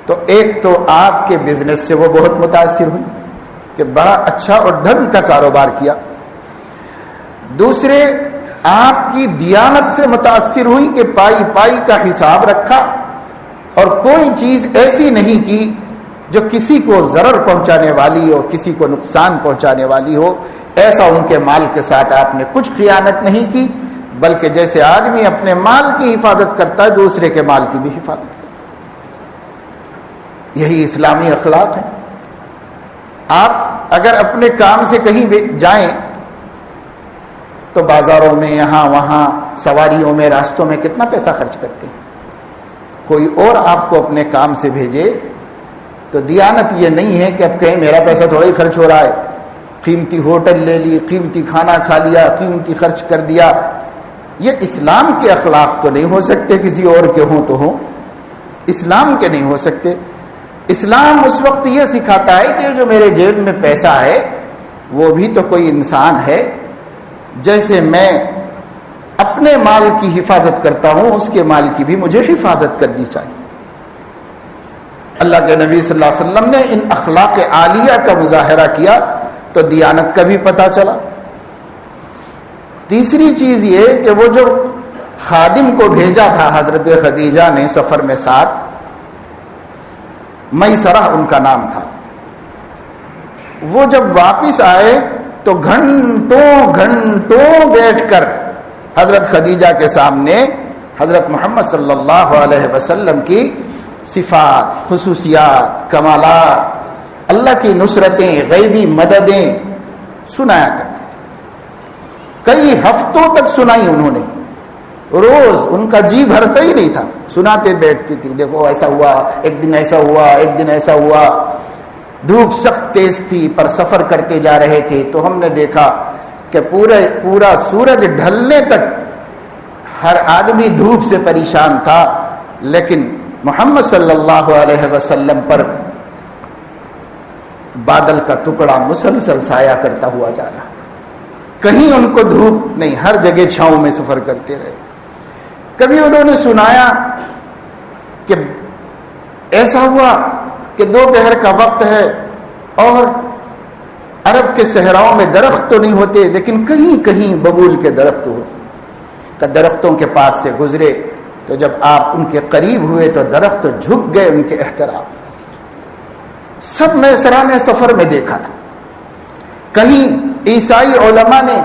تو ایک تو آپ کے بزنس سے وہ بہت متاثر ہوئی کہ بڑا اچھا اور ڈھنگ کا کاروبار کیا. دوسرے آپ کی دیانت سے متاثر ہوئی کہ پائی پائی کا حساب رکھا اور کوئی چیز ایسی نہیں کی جو کسی کو ضرر پہنچانے والی ہو، کسی کو نقصان پہنچانے والی ہو. ایسا ان کے مال کے ساتھ آپ نے کچھ خیانت نہیں کی، بلکہ جیسے آدمی اپنے مال کی حفاظت کرتا ہے دوسرے کے مال کی بھی حفاظت کرتا ہے. یہی اسلامی اخلاق ہے. آپ اگر اپنے کام سے کہیں بھی جائیں تو بازاروں میں، یہاں وہاں، سواریوں میں، راستوں میں کتنا پیسہ خرچ کرتے ہیں. کوئی اور آپ کو اپنے کام سے بھیجے تو دیانت یہ نہیں ہے کہ اب کہیں میرا پیسہ تھوڑا ہی خرچ ہو رہا ہے، قیمتی ہوٹل لے لی، قیمتی کھانا کھا لیا، قیمتی خرچ کر دیا. یہ اسلام کے اخلاق تو نہیں ہو سکتے، کسی اور کے ہوں تو ہوں. اسلام کے نہیں ہو سکتے. اسلام اس وقت یہ سکھاتا ہے کہ جو میرے جیب میں پیسہ ہے وہ بھی تو کوئی انسان ہے، جیسے میں اپنے مال کی حفاظت کرتا ہوں اس کے مال کی بھی مجھے حفاظت کرنی چاہیے. اللہ کے نبی صلی اللہ علیہ وسلم نے ان اخلاق عالیہ کا مظاہرہ کیا تو دیانت کا بھی پتہ چلا. تیسری چیز یہ کہ وہ جو خادم کو بھیجا تھا حضرت خدیجہ نے سفر میں ساتھ، میسرہ ان کا نام تھا، وہ جب واپس آئے تو گھنٹوں بیٹھ کر حضرت خدیجہ کے سامنے حضرت محمد صلی اللہ علیہ وسلم کی صفات، خصوصیات، کمالات، اللہ کی نصرتیں، غیبی مددیں سنایا کرتے تھے. کئی ہفتوں تک سنائی انہوں نے، روز ان کا جی بھرتا ہی نہیں تھا، سناتے بیٹھتی تھی. دیکھو ایسا ہوا، ایک دن ایسا ہوا، ایک دن ایسا ہوا. دھوپ سخت تیز تھی پر سفر کرتے جا رہے تھے تو ہم نے دیکھا کہ پورا سورج ڈھلنے تک ہر آدمی دھوپ سے پریشان تھا، لیکن محمد صلی اللہ علیہ وسلم پر بادل کا ٹکڑا مسلسل سایہ کرتا ہوا جا رہا، کہیں ان کو دھوپ نہیں، ہر جگہ چھاؤں میں سفر کرتے رہے. کبھی انہوں نے سنایا کہ ایسا ہوا کہ دوپہر کا وقت ہے اور عرب کے صحراؤں میں درخت تو نہیں ہوتے لیکن کہیں کہیں ببول کے درخت ہوتے، کہ درختوں کے پاس سے گزرے تو جب آپ ان کے قریب ہوئے تو درخت جھک گئے ان کے احترام. سب میسرہ نے سفر میں دیکھا تھا. کہیں عیسائی علماء نے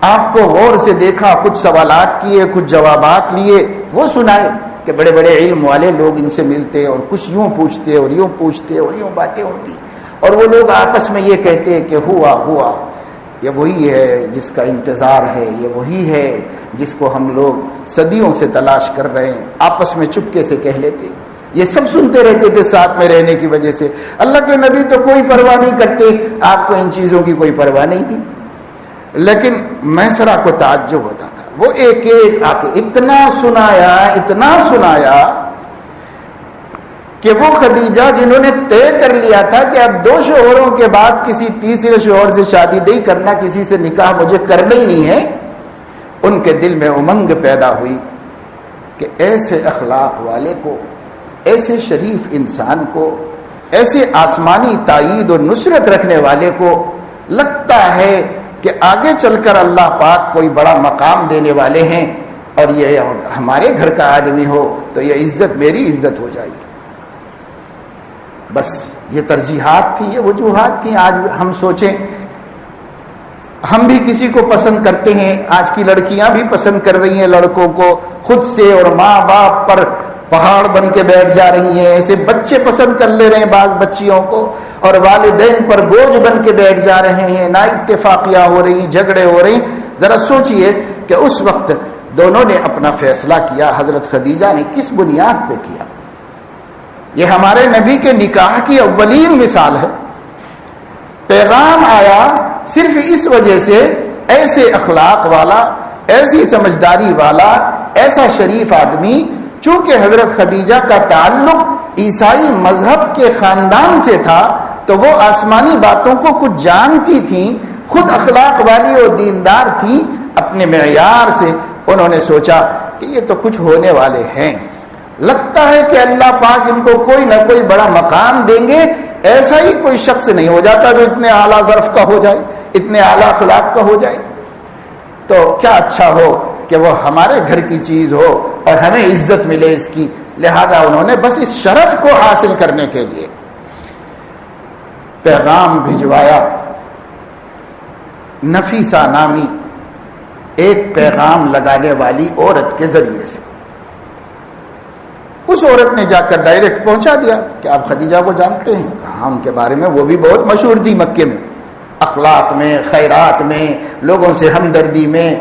آپ کو غور سے دیکھا، کچھ سوالات کیے، کچھ جوابات لیے، وہ سنائے کہ بڑے بڑے علم والے لوگ ان سے ملتے اور کچھ یوں پوچھتے اور یوں پوچھتے اور یوں باتیں ہوتی، اور وہ لوگ آپس میں یہ کہتے کہ ہوا یہ وہی ہے جس کا انتظار ہے، یہ وہی ہے جس کو ہم لوگ صدیوں سے تلاش کر رہے ہیں. آپس میں چپکے سے کہہ لیتے. یہ سب سنتے رہتے تھے ساتھ میں رہنے کی وجہ سے. اللہ کے نبی تو کوئی پرواہ نہیں کرتے، آپ کو ان چیزوں کی کوئی پرواہ نہیں تھی، لیکن میسرہ کو تعجب ہوتا تھا. وہ ایک ایک آ کے اتنا سنایا کہ وہ خدیجہ جنہوں نے طے کر لیا تھا کہ اب 2 شوہروں کے بعد کسی تیسرے شوہر سے شادی نہیں کرنا، کسی سے نکاح مجھے کرنا ہی نہیں ہے، ان کے دل میں امنگ پیدا ہوئی کہ ایسے اخلاق والے کو، ایسے شریف انسان کو، ایسے آسمانی تائید اور نصرت رکھنے والے کو لگتا ہے کہ آگے چل کر اللہ پاک کوئی بڑا مقام دینے والے ہیں، اور یہ ہمارے گھر کا آدمی ہو تو یہ عزت میری عزت ہو جائے گی. بس یہ ترجیحات تھی، یہ وجوہات تھیں. آج ہم سوچیں، ہم بھی کسی کو پسند کرتے ہیں، آج کی لڑکیاں بھی پسند کر رہی ہیں لڑکوں کو خود سے، اور ماں باپ پر پہاڑ بن کے بیٹھ جا رہی ہیں. ایسے بچے پسند کر لے رہے ہیں بعض بچیوں کو، اور والدین پر بوجھ بن کے بیٹھ جا رہے ہیں. نا اتفاقیاں ہو رہی، جھگڑے ہو رہے ہیں. ذرا سوچئے کہ اس وقت دونوں نے اپنا فیصلہ کیا. حضرت خدیجہ نے کس بنیاد پہ کیا؟ یہ ہمارے نبی کے نکاح کی اولین مثال ہے. پیغام آیا صرف اس وجہ سے، ایسے اخلاق والا، ایسی سمجھداری والا، ایسا شریف آدمی، چونکہ حضرت خدیجہ کا تعلق عیسائی مذہب کے خاندان سے تھا تو وہ آسمانی باتوں کو کچھ جانتی تھیں، خود اخلاق والی اور دیندار تھی. اپنے معیار سے انہوں نے سوچا کہ یہ تو کچھ ہونے والے ہیں، لگتا ہے کہ اللہ پاک ان کو کوئی نہ کوئی بڑا مقام دیں گے. ایسا ہی کوئی شخص نہیں ہو جاتا جو اتنے اعلیٰ ظرف کا ہو جائے، اتنے اعلیٰ اخلاق کا ہو جائے. تو کیا اچھا ہو کہ وہ ہمارے گھر کی چیز ہو اور ہمیں عزت ملے اس کی. لہذا انہوں نے بس اس شرف کو حاصل کرنے کے لیے پیغام بھجوایا. نفیسہ نامی ایک پیغام لگانے والی عورت کے ذریعے سے. اس عورت نے جا کر ڈائریکٹ پہنچا دیا کہ آپ خدیجہ کو جانتے ہیں؟ کہا ان کے بارے میں، وہ بھی بہت مشہور تھی مکے میں، اخلاق میں، خیرات میں، لوگوں سے ہمدردی میں،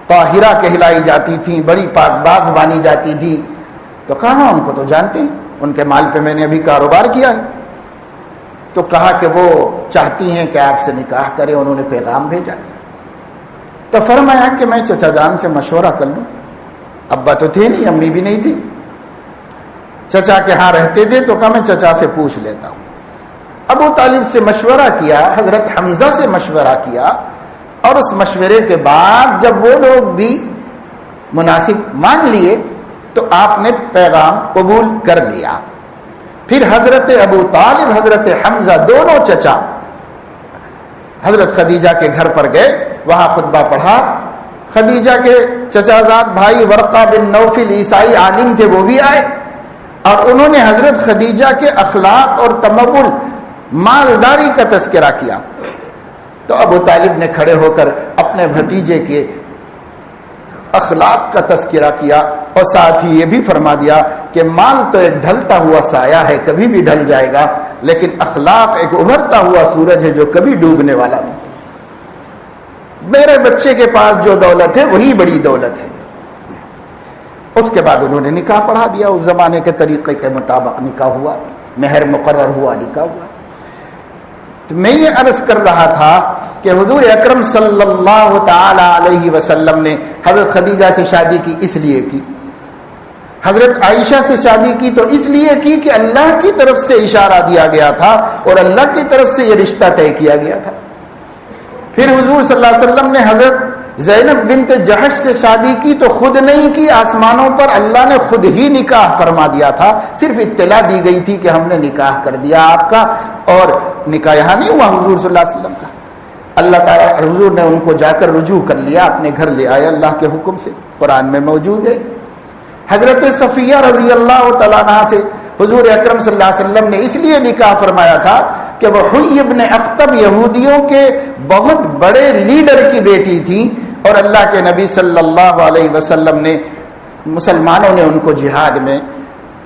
طاہرہ کہلائی جاتی تھی، بڑی پاک باغ مانی جاتی تھی. تو کہا ان کو تو جانتے ہیں، ان کے مال پہ میں نے ابھی کاروبار کیا ہے. تو کہا کہ وہ چاہتی ہیں کہ آپ سے نکاح کریں. انہوں نے پیغام بھیجا تو فرمایا کہ میں چچا جان سے مشورہ کر لوں. ابا تو تھے نہیں، امی بھی نہیں تھی. چچا کے ہاں رہتے تھے تو کہا میں چچا سے پوچھ لیتا ہوں. ابو طالب سے مشورہ کیا, حضرت حمزہ سے مشورہ کیا, اور اس مشورے کے بعد جب وہ لوگ بھی مناسب مان لیے تو آپ نے پیغام قبول کر لیا. پھر حضرت ابو طالب, حضرت حمزہ دونوں چچا حضرت خدیجہ کے گھر پر گئے, وہاں خطبہ پڑھا. خدیجہ کے چچا زاد بھائی ورقہ بن نوفل عیسائی عالم تھے, وہ بھی آئے اور انہوں نے حضرت خدیجہ کے اخلاق اور تمول مالداری کا تذکرہ کیا. تو ابو طالب نے کھڑے ہو کر اپنے بھتیجے کے اخلاق کا تذکرہ کیا اور ساتھ ہی یہ بھی فرما دیا کہ مال تو ایک ڈھلتا ہوا سایہ ہے, کبھی بھی ڈھل جائے گا, لیکن اخلاق ایک ابھرتا ہوا سورج ہے جو کبھی ڈوبنے والا نہیں. میرے بچے کے پاس جو دولت ہے وہی بڑی دولت ہے. اس کے بعد انہوں نے نکاح پڑھا دیا. اس زمانے کے طریقے کے مطابق نکاح ہوا, مہر مقرر ہوا, نکاح ہوا. تو میں یہ عرض کر رہا تھا کہ حضور اکرم صلی اللہ تعالی علیہ وسلم نے حضرت خدیجہ سے شادی کی اس لیے کی, حضرت عائشہ سے شادی کی تو اس لیے کی کہ اللہ کی طرف سے اشارہ دیا گیا تھا اور اللہ کی طرف سے یہ رشتہ طے کیا گیا تھا. پھر حضور صلی اللہ علیہ وسلم نے حضرت زینب بنت جحش سے شادی کی تو خود نہیں کی, آسمانوں پر اللہ نے خود ہی نکاح فرما دیا تھا. صرف اطلاع دی گئی تھی کہ ہم نے نکاح کر دیا آپ کا, اور نکاح یہاں نہیں ہوا حضور صلی اللہ علیہ وسلم کا. اللہ تعالیٰ حضور نے ان کو جا کر رجوع کر لیا, اپنے گھر لے آئے اللہ کے حکم سے, قرآن میں موجود ہے. حضرت صفیہ رضی اللہ تعالیٰ عنہا سے حضور اکرم صلی اللہ علیہ وسلم نے اس لیے نکاح فرمایا تھا کہ وہ حی ابن اخطب یہودیوں کے بہت بڑے لیڈر کی بیٹی تھی, اور اللہ کے نبی صلی اللہ علیہ وسلم نے مسلمانوں نے ان کو جہاد میں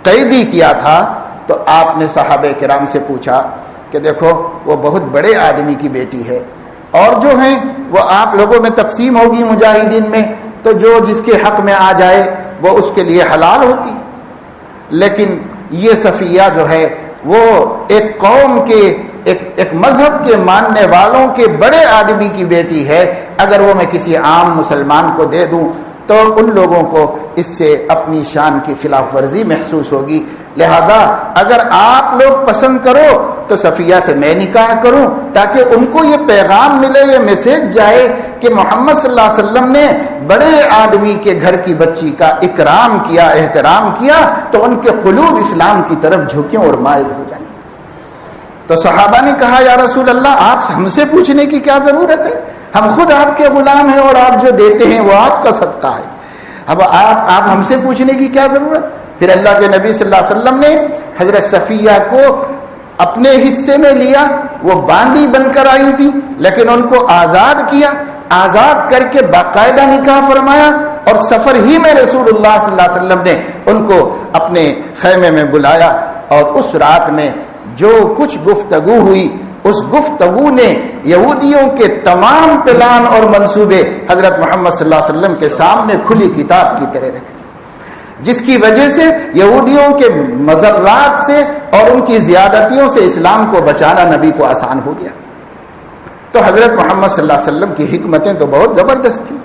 قیدی کیا تھا. تو آپ نے صحابہ کرام سے پوچھا کہ دیکھو وہ بہت بڑے آدمی کی بیٹی ہے, اور جو ہیں وہ آپ لوگوں میں تقسیم ہوگی مجاہدین میں, تو جو جس کے حق میں آ جائے وہ اس کے لیے حلال ہوتی. لیکن یہ صفیہ جو ہے وہ ایک قوم کے ایک مذہب کے ماننے والوں کے بڑے آدمی کی بیٹی ہے. اگر وہ میں کسی عام مسلمان کو دے دوں تو ان لوگوں کو اس سے اپنی شان کی خلاف ورزی محسوس ہوگی. لہذا اگر آپ لوگ پسند کرو تو صفیہ سے میں نکاح کروں, تاکہ ان کو یہ پیغام ملے, یہ میسج جائے کہ محمد صلی اللہ علیہ وسلم نے بڑے آدمی کے گھر کی بچی کا اکرام کیا, احترام کیا, تو ان کے قلوب اسلام کی طرف جھکیں اور مائل ہو جائیں. تو صحابہ نے کہا یا رسول اللہ آپ ہم سے پوچھنے کی کیا ضرورت ہے, ہم خود آپ کے غلام ہیں اور آپ جو دیتے ہیں وہ آپ کا صدقہ ہے, اب آپ ہم سے پوچھنے کی کیا ضرورت. پھر اللہ کے نبی صلی اللہ علیہ وسلم نے حضرت صفیہ کو اپنے حصے میں لیا. وہ باندی بن کر آئی تھی لیکن ان کو آزاد کیا, آزاد کر کے باقاعدہ نکاح فرمایا, اور سفر ہی میں رسول اللہ صلی اللہ علیہ وسلم نے ان کو اپنے خیمے میں بلایا, اور اس رات میں جو کچھ گفتگو ہوئی اس گفتگو نے یہودیوں کے تمام پلان اور منصوبے حضرت محمد صلی اللہ علیہ وسلم کے سامنے کھلی کتاب کی طرح رکھ دی, جس کی وجہ سے یہودیوں کے مضرات سے اور ان کی زیادتیوں سے اسلام کو بچانا نبی کو آسان ہو گیا. تو حضرت محمد صلی اللہ علیہ وسلم کی حکمتیں تو بہت زبردست تھیں.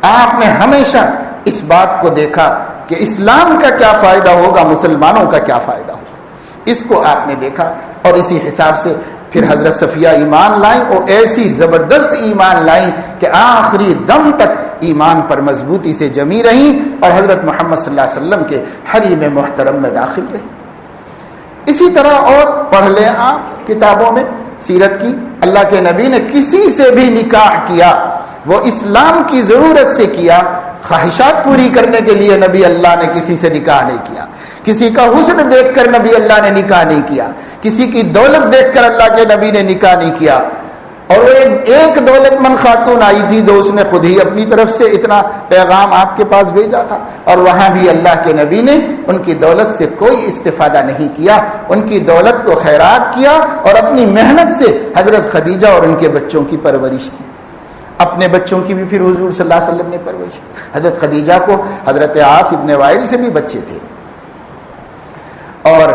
آپ نے ہمیشہ اس بات کو دیکھا کہ اسلام کا کیا فائدہ ہوگا, مسلمانوں کا کیا فائدہ ہوگا, اس کو آپ نے دیکھا, اور اسی حساب سے پھر حضرت صفیہ ایمان لائیں, اور ایسی زبردست ایمان لائیں کہ آخری دم تک ایمان پر مضبوطی سے جمی رہیں, اور حضرت محمد صلی اللہ علیہ وسلم کے حریم محترم میں داخل رہیں. اسی طرح اور پڑھ لیں آپ کتابوں میں سیرت کی, اللہ کے نبی نے کسی سے بھی نکاح کیا وہ اسلام کی ضرورت سے کیا, خواہشات پوری کرنے کے لیے نبی اللہ نے کسی سے نکاح نہیں کیا, کسی کا حسن دیکھ کر نبی اللہ نے نکاح نہیں کیا, کسی کی دولت دیکھ کر اللہ کے نبی نے نکاح نہیں کیا. اور وہ ایک دولت مند خاتون آئی تھی جو اس نے خود ہی اپنی طرف سے اتنا پیغام آپ کے پاس بھیجا تھا, اور وہاں بھی اللہ کے نبی نے ان کی دولت سے کوئی استفادہ نہیں کیا, ان کی دولت کو خیرات کیا, اور اپنی محنت سے حضرت خدیجہ اور ان کے بچوں کی پرورش کی. اپنے بچوں کی بھی پھر حضور صلی اللہ علیہ وسلم نے پرورش کی. حضرت خدیجہ کو حضرت عاص ابن وائل سے بھی بچے تھے, اور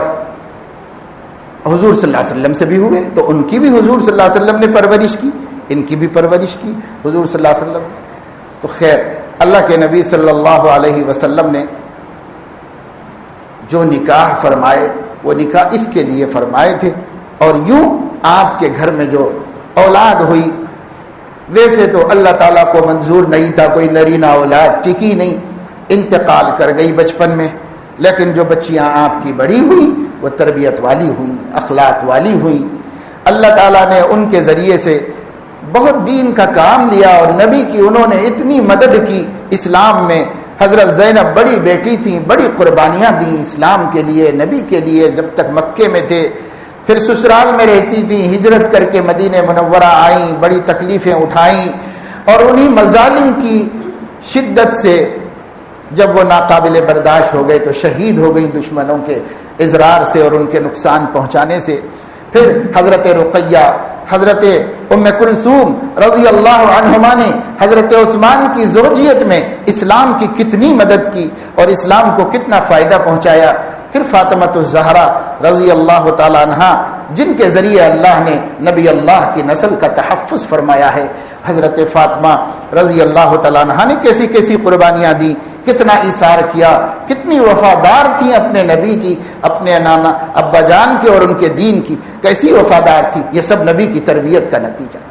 حضور صلی اللہ علیہ وسلم سے بھی ہوئے, تو ان کی بھی حضور صلی اللہ علیہ وسلم نے پرورش کی, ان کی بھی پرورش کی حضور صلی اللہ علیہ وسلم. تو خیر اللہ کے نبی صلی اللہ علیہ وسلم نے جو نکاح فرمائے وہ نکاح اس کے لیے فرمائے تھے، اور یوں آپ کے گھر میں جو اولاد ہوئی، ویسے تو اللہ تعالیٰ کو منظور نہیں تھا کوئی نرینہ اولاد ٹکی نہیں، انتقال کر گئی بچپن میں، لیکن جو بچیاں آپ کی بڑی ہوئی وہ تربیت والی ہوئی، اخلاق والی ہوئی، اللہ تعالیٰ نے ان کے ذریعے سے بہت دین کا کام لیا، اور نبی کی انہوں نے اتنی مدد کی اسلام میں۔ حضرت زینب بڑی بیٹی تھیں، بڑی قربانیاں دیں اسلام کے لیے، نبی کے لیے، جب تک مکے میں تھے، پھر سسرال میں رہتی تھیں، ہجرت کر کے مدینہ منورہ آئیں، بڑی تکلیفیں اٹھائیں، اور انہی مظالم کی شدت سے جب وہ ناقابل برداشت ہو گئے تو شہید ہو گئی دشمنوں کے اضرار سے اور ان کے نقصان پہنچانے سے۔ پھر حضرت رقیہ، حضرت ام کلثوم رضی اللہ عنہما نے حضرت عثمان کی زوجیت میں اسلام کی کتنی مدد کی اور اسلام کو کتنا فائدہ پہنچایا۔ پھر فاطمۃ الزہرا رضی اللہ تعالی عنہا، جن کے ذریعے اللہ نے نبی اللہ کی نسل کا تحفظ فرمایا ہے۔ حضرت فاطمہ رضی اللہ تعالی عنہا نے کیسی کیسی قربانیاں دی، کتنا ایثار کیا، کتنی وفادار تھیں اپنے نبی کی، اپنے نانا ابا جان کی اور ان کے دین کی، کیسی وفادار تھی۔ یہ سب نبی کی تربیت کا نتیجہ تھا۔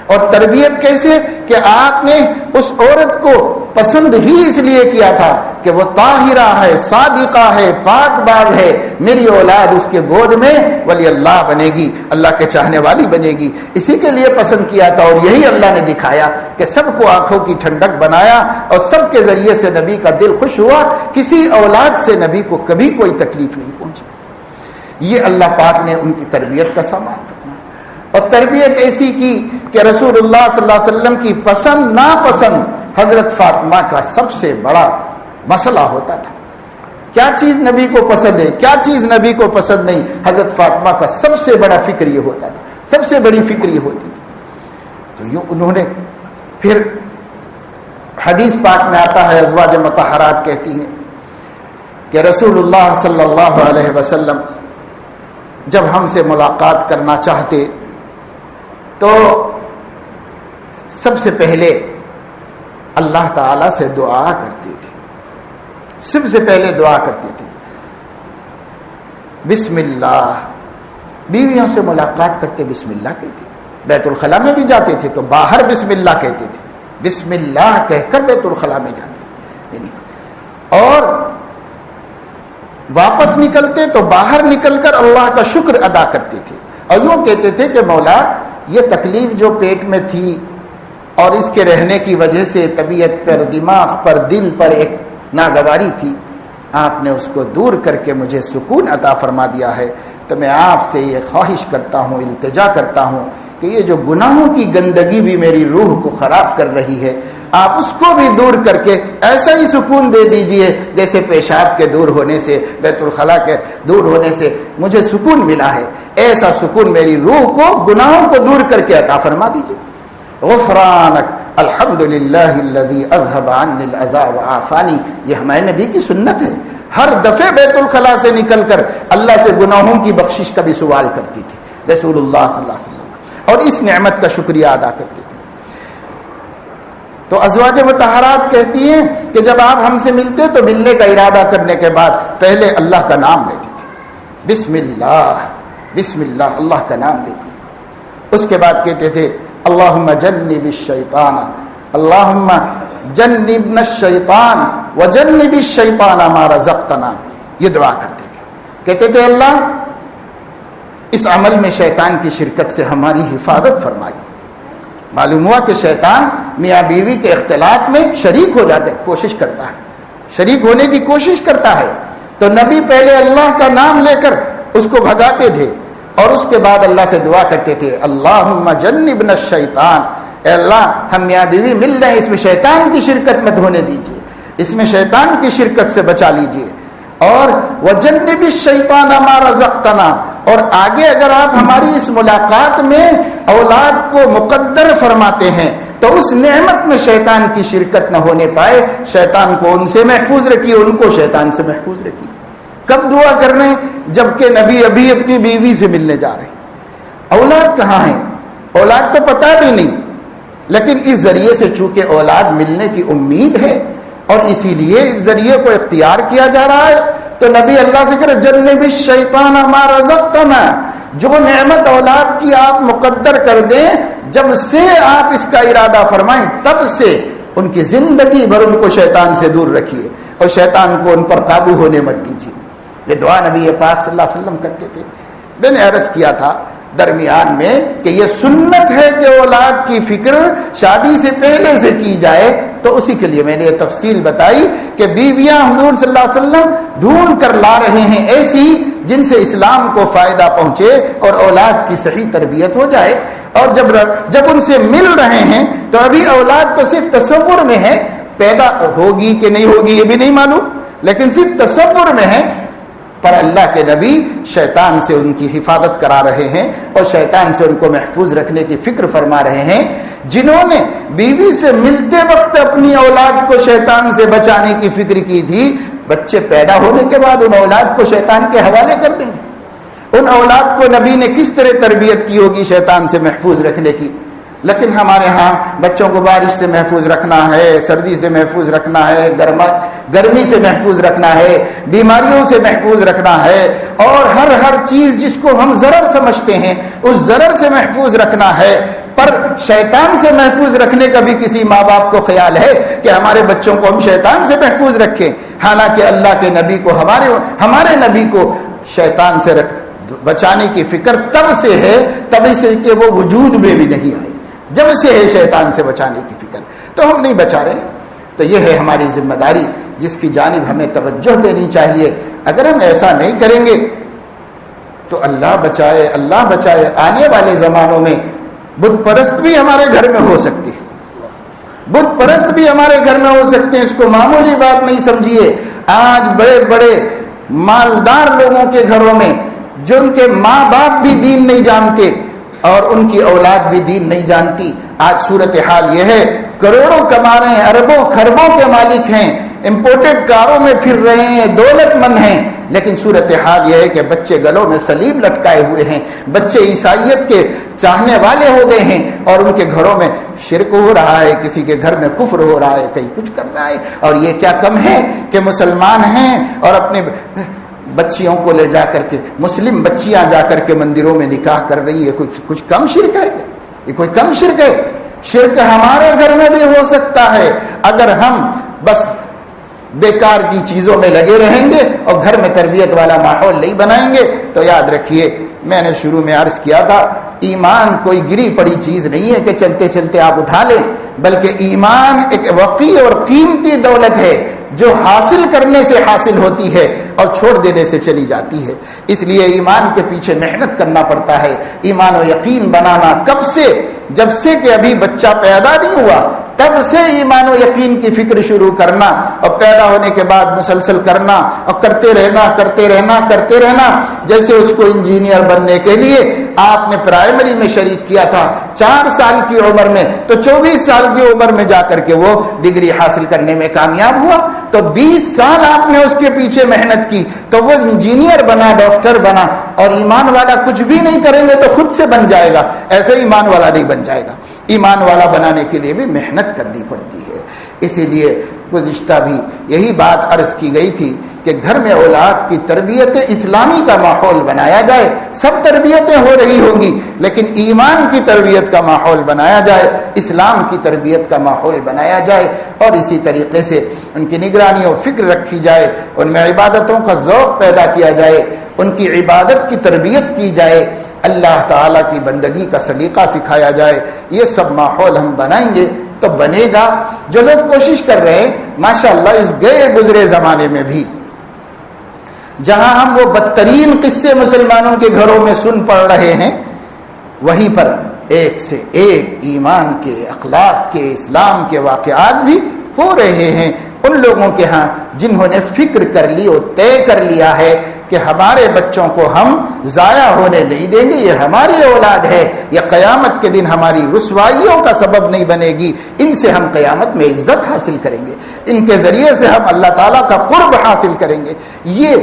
اور تربیت کیسے کہ آپ نے اس عورت کو پسند ہی اس لیے کیا تھا کہ وہ طاہرہ ہے، صادقہ ہے، پاک باز ہے، میری اولاد اس کے گود میں ولی اللہ بنے گی، اللہ کے چاہنے والی بنے گی، اسی کے لیے پسند کیا تھا۔ اور یہی اللہ نے دکھایا کہ سب کو آنکھوں کی ٹھنڈک بنایا اور سب کے ذریعے سے نبی کا دل خوش ہوا، کسی اولاد سے نبی کو کبھی کوئی تکلیف نہیں پہنچی۔ یہ اللہ پاک نے ان کی تربیت کا سامان فرمایا، اور تربیت ایسی کی کہ رسول اللہ صلی اللہ علیہ وسلم کی پسند ناپسند حضرت فاطمہ کا سب سے بڑا مسئلہ ہوتا تھا۔ کیا چیز نبی کو پسند ہے، کیا چیز نبی کو پسند نہیں، حضرت فاطمہ کا سب سے بڑا فکر یہ ہوتا تھا، سب سے بڑی فکر یہ ہوتی تھی۔ تو یوں انہوں نے پھر حدیث پاک میں آتا ہے، ازواج مطہرات کہتی ہیں کہ رسول اللہ صلی اللہ علیہ وسلم جب ہم سے ملاقات کرنا چاہتے تو سب سے پہلے اللہ تعالی سے دعا کرتے تھے، سب سے پہلے دعا کرتے تھے بسم اللہ۔ بیویوں سے ملاقات کرتے بسم اللہ کہتے، بیت الخلاء میں بھی جاتے تھے تو باہر بسم اللہ کہتے تھے، بسم اللہ کہہ کر بیت الخلاء میں جاتے، اور واپس نکلتے تو باہر نکل کر اللہ کا شکر ادا کرتے تھے، اور یوں کہتے تھے کہ مولا یہ تکلیف جو پیٹ میں تھی اور اس کے رہنے کی وجہ سے طبیعت پر، دماغ پر، دل پر ایک ناگواری تھی، آپ نے اس کو دور کر کے مجھے سکون عطا فرما دیا ہے، تو میں آپ سے یہ خواہش کرتا ہوں، التجا کرتا ہوں کہ یہ جو گناہوں کی گندگی بھی میری روح کو خراب کر رہی ہے، آپ اس کو بھی دور کر کے ایسا ہی سکون دے دیجئے جیسے پیشاب کے دور ہونے سے، بیت الخلاء کے دور ہونے سے مجھے سکون ملا ہے، ایسا سکون میری روح کو، گناہوں کو دور کر کے عطا فرما دیجئے۔ غفرانک الحمدللہ الذی اذھب عنی الاذی وعافانی، یہ ہمارے نبی کی سنت ہے، ہر دفعہ بیت الخلاء سے نکل کر اللہ سے گناہوں کی بخشش کا بھی سوال کرتی تھی رسول اللہ صلی اللہ علیہ وسلم، اور اس نعمت کا شکریہ ادا کرتے تھے۔ تو ازواج مطہرات کہتی ہیں کہ جب آپ ہم سے ملتے تو ملنے کا ارادہ کرنے کے بعد پہلے اللہ کا نام لیتے تھے، بسم اللہ، بسم اللہ، اللہ کا نام لیتے تھے۔ اس کے بعد کہتے تھے اللہم جنب الشیطان، اللہم جنبنا الشیطان وجنب الشیطان ما رزقتنا، یہ دعا کرتے تھے، کہتے تھے اللہ اس عمل میں شیطان کی شرکت سے ہماری حفاظت فرمائی۔ معلوم ہوا کہ شیطان میاں بیوی کے اختلاط میں شریک ہو جاتے، کوشش کرتا ہے، شریک ہونے کی کوشش کرتا ہے، تو نبی پہلے اللہ کا نام لے کر اس کو بھگاتے تھے، اور اس کے بعد اللہ سے دعا کرتے تھے اللہم جنبنا الشیطان، اے اللہ ہم میاں بیوی مل رہے ہیں، اس میں شیطان کی شرکت مت ہونے دیجیے، اس میں شیطان کی شرکت سے بچا لیجیے، اور وجنب الشیطان ما رزقتنا، اور آگے اگر آپ ہماری اس ملاقات میں اولاد کو مقدر فرماتے ہیں تو اس نعمت میں شیطان کی شرکت نہ ہونے پائے، شیطان کو ان سے محفوظ رکھیے، ان کو شیطان سے محفوظ رکھیے۔ کب دعا کر رہے ہیں؟ جبکہ نبی ابھی اپنی بیوی سے ملنے جا رہے ہیں، اولاد کہاں ہیں؟ اولاد تو پتہ بھی نہیں، لیکن اس ذریعے سے چونکہ اولاد ملنے کی امید ہے اور اسی لیے اس ذریعے کو اختیار کیا جا رہا ہے، تو نبی اللہ سے کرے جنب الشیطان ما رزقتنا، جو نعمت اولاد کی آپ مقدر کر دیں، جب سے آپ اس کا ارادہ فرمائیں تب سے ان کی زندگی بھر ان کو شیطان سے دور رکھیے اور شیطان کو ان پر قابو ہونے مت دیجیے۔ یہ دعا نبی پاک صلی اللہ علیہ وسلم کرتے تھے۔ میں نے عرض کیا تھا درمیان میں کہ یہ سنت ہے کہ اولاد کی فکر شادی سے پہلے سے کی جائے، تو اسی کے لیے میں نے یہ تفصیل بتائی کہ بیویاں حضور صلی اللہ علیہ وسلم ڈھونڈ کر لا رہے ہیں ایسی جن سے اسلام کو فائدہ پہنچے اور اولاد کی صحیح تربیت ہو جائے۔ اور جب ان سے مل رہے ہیں تو ابھی اولاد تو صرف تصور میں ہے، پیدا ہوگی کہ نہیں ہوگی یہ بھی نہیں معلوم، لیکن صرف تصور میں ہے، پر اللہ کے نبی شیطان سے ان کی حفاظت کرا رہے ہیں اور شیطان سے ان کو محفوظ رکھنے کی فکر فرما رہے ہیں۔ جنہوں نے بیوی سے ملتے وقت اپنی اولاد کو شیطان سے بچانے کی فکر کی تھی، بچے پیدا ہونے کے بعد ان اولاد کو شیطان کے حوالے کر دیں گے۔ ان اولاد کو نبی نے کس طرح تربیت کی ہوگی شیطان سے محفوظ رکھنے کی۔ لیکن ہمارے ہاں بچوں کو بارش سے محفوظ رکھنا ہے، سردی سے محفوظ رکھنا ہے، گرمی سے محفوظ رکھنا ہے، بیماریوں سے محفوظ رکھنا ہے، اور ہر چیز جس کو ہم ضرر سمجھتے ہیں اس ضرر سے محفوظ رکھنا ہے۔ پر شیطان سے محفوظ رکھنے کا بھی کسی ماں باپ کو خیال ہے کہ ہمارے بچوں کو ہم شیطان سے محفوظ رکھیں؟ حالانکہ اللہ کے نبی کو ہمارے نبی کو شیطان سے بچانے کی فکر تب سے ہے، تبھی سے کہ وہ وجود میں بھی نہیں آئی، جب سے ہے شیطان سے بچانے کی فکر، تو ہم نہیں بچا رہے۔ تو یہ ہے ہماری ذمہ داری جس کی جانب ہمیں توجہ دینی چاہیے۔ اگر ہم ایسا نہیں کریں گے تو اللہ بچائے آنے والے زمانوں میں بت پرست بھی ہمارے گھر میں ہو سکتی ہے، بت پرست بھی ہمارے گھر میں ہو سکتے ہیں۔ اس کو معمولی بات نہیں سمجھیے۔ آج بڑے بڑے مالدار لوگوں کے گھروں میں جن کے ماں باپ بھی دین نہیں جانتے اور ان کی اولاد بھی دین نہیں جانتی، آج صورتحال یہ ہے، کروڑوں کما رہے ہیں، اربوں خربوں کے مالک ہیں، امپورٹڈ کاروں میں پھر رہے ہیں، دولت مند ہیں، لیکن صورتحال یہ ہے کہ بچے گلوں میں صلیب لٹکائے ہوئے ہیں، بچے عیسائیت کے چاہنے والے ہو گئے ہیں، اور ان کے گھروں میں شرک ہو رہا ہے، کسی کے گھر میں کفر ہو رہا ہے، کہیں کچھ کر رہا ہے۔ اور یہ کیا کم ہے کہ مسلمان ہیں اور اپنے بچیوں کو لے جا کر کے، مسلم بچیاں جا کر کے مندروں میں نکاح کر رہی ہے، کچھ کم شرک ہے؟ یہ کوئی کم شرک ہے؟ شرک ہمارے گھر میں بھی ہو سکتا ہے اگر ہم بس بیکار کی چیزوں میں لگے رہیں گے اور گھر میں تربیت والا ماحول نہیں بنائیں گے۔ تو یاد رکھیے، میں نے شروع میں عرض کیا تھا، ایمان کوئی گری پڑی چیز نہیں ہے کہ چلتے چلتے آپ اٹھا لیں، بلکہ ایمان ایک وقی اور قیمتی دولت ہے جو حاصل کرنے سے حاصل ہوتی ہے اور چھوڑ دینے سے چلی جاتی ہے۔ اس لیے ایمان کے پیچھے محنت کرنا پڑتا ہے۔ ایمان و یقین بنانا کب سے؟ جب سے کہ ابھی بچہ پیدا نہیں ہوا تب سے ایمان و یقین کی فکر شروع کرنا، اور پیدا ہونے کے بعد مسلسل کرنا اور کرتے رہنا۔ جیسے اس کو انجینئر بننے کے لیے آپ نے پرائمری میں شریک کیا تھا 4 سال کی عمر میں، تو 24 سال کی عمر میں جا کر کے وہ ڈگری حاصل کرنے میں کامیاب ہوا، تو 20 سال آپ نے اس کے پیچھے محنت کی تو وہ انجینئر بنا، ڈاکٹر بنا۔ اور ایمان والا کچھ بھی نہیں کریں گے تو خود سے بن جائے گا، ایسے ایمان والا نہیں بن جائے گا۔ ایمان والا بنانے کے لیے بھی محنت کرنی پڑتی ہے۔ اسی لیے گزشتہ بھی یہی بات عرض کی گئی تھی کہ گھر میں اولاد کی تربیت اسلامی کا ماحول بنایا جائے۔ سب تربیتیں ہو رہی ہوں گی لیکن ایمان کی تربیت کا ماحول بنایا جائے، اسلام کی تربیت کا ماحول بنایا جائے، اور اسی طریقے سے ان کی نگرانی و فکر رکھی جائے، ان میں عبادتوں کا ذوق پیدا کیا جائے، ان کی عبادت کی تربیت کی جائے، اللہ تعالیٰ کی بندگی کا سلیقہ سکھایا جائے۔ یہ سب ماحول ہم بنائیں گے تو بنے گا۔ جو لوگ کوشش کر رہے ہیں ماشاءاللہ اس گئے گزرے زمانے میں بھی، جہاں ہم وہ بدترین قصے مسلمانوں کے گھروں میں سن پڑ رہے ہیں، وہیں پر ایک سے ایک ایمان کے، اخلاق کے، اسلام کے واقعات بھی ہو رہے ہیں ان لوگوں کے ہاں جنہوں نے فکر کر لی اور طے کر لیا ہے کہ ہمارے بچوں کو ہم ضائع ہونے نہیں دیں گے، یہ ہماری اولاد ہے، یہ قیامت کے دن ہماری رسوائیوں کا سبب نہیں بنے گی، ان سے ہم قیامت میں عزت حاصل کریں گے، ان کے ذریعے سے ہم اللہ تعالیٰ کا قرب حاصل کریں گے۔ یہ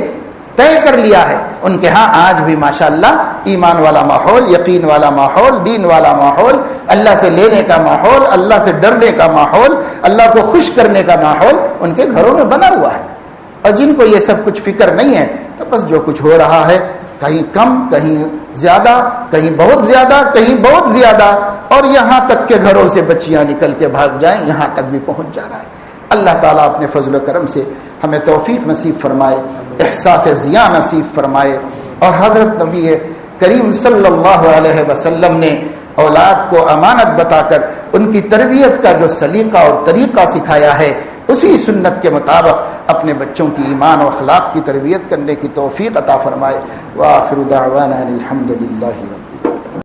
طے کر لیا ہے ان کے ہاں۔ آج بھی ماشاءاللہ ایمان والا ماحول، یقین والا ماحول، دین والا ماحول، اللہ سے لینے کا ماحول، اللہ سے ڈرنے کا ماحول، اللہ کو خوش کرنے کا ماحول ان کے گھروں میں بنا ہوا ہے۔ اور جن کو یہ سب کچھ فکر نہیں ہے تو بس جو کچھ ہو رہا ہے کہیں کم کہیں زیادہ، کہیں بہت زیادہ کہیں بہت زیادہ، اور یہاں تک کہ گھروں سے بچیاں نکل کے بھاگ جائیں یہاں تک بھی پہنچ جا رہا ہے۔ اللہ تعالیٰ اپنے فضل و کرم سے ہمیں توفیق نصیب فرمائے، احساس ضیاء نصیب فرمائے، اور حضرت نبی کریم صلی اللہ علیہ وسلم نے اولاد کو امانت بتا کر ان کی تربیت کا جو سلیقہ اور طریقہ سکھایا ہے اسی سنت کے مطابق اپنے بچوں کی ایمان و اخلاق کی تربیت کرنے کی توفیق عطا فرمائے۔ وآخر دعوانا الحمد للہ رب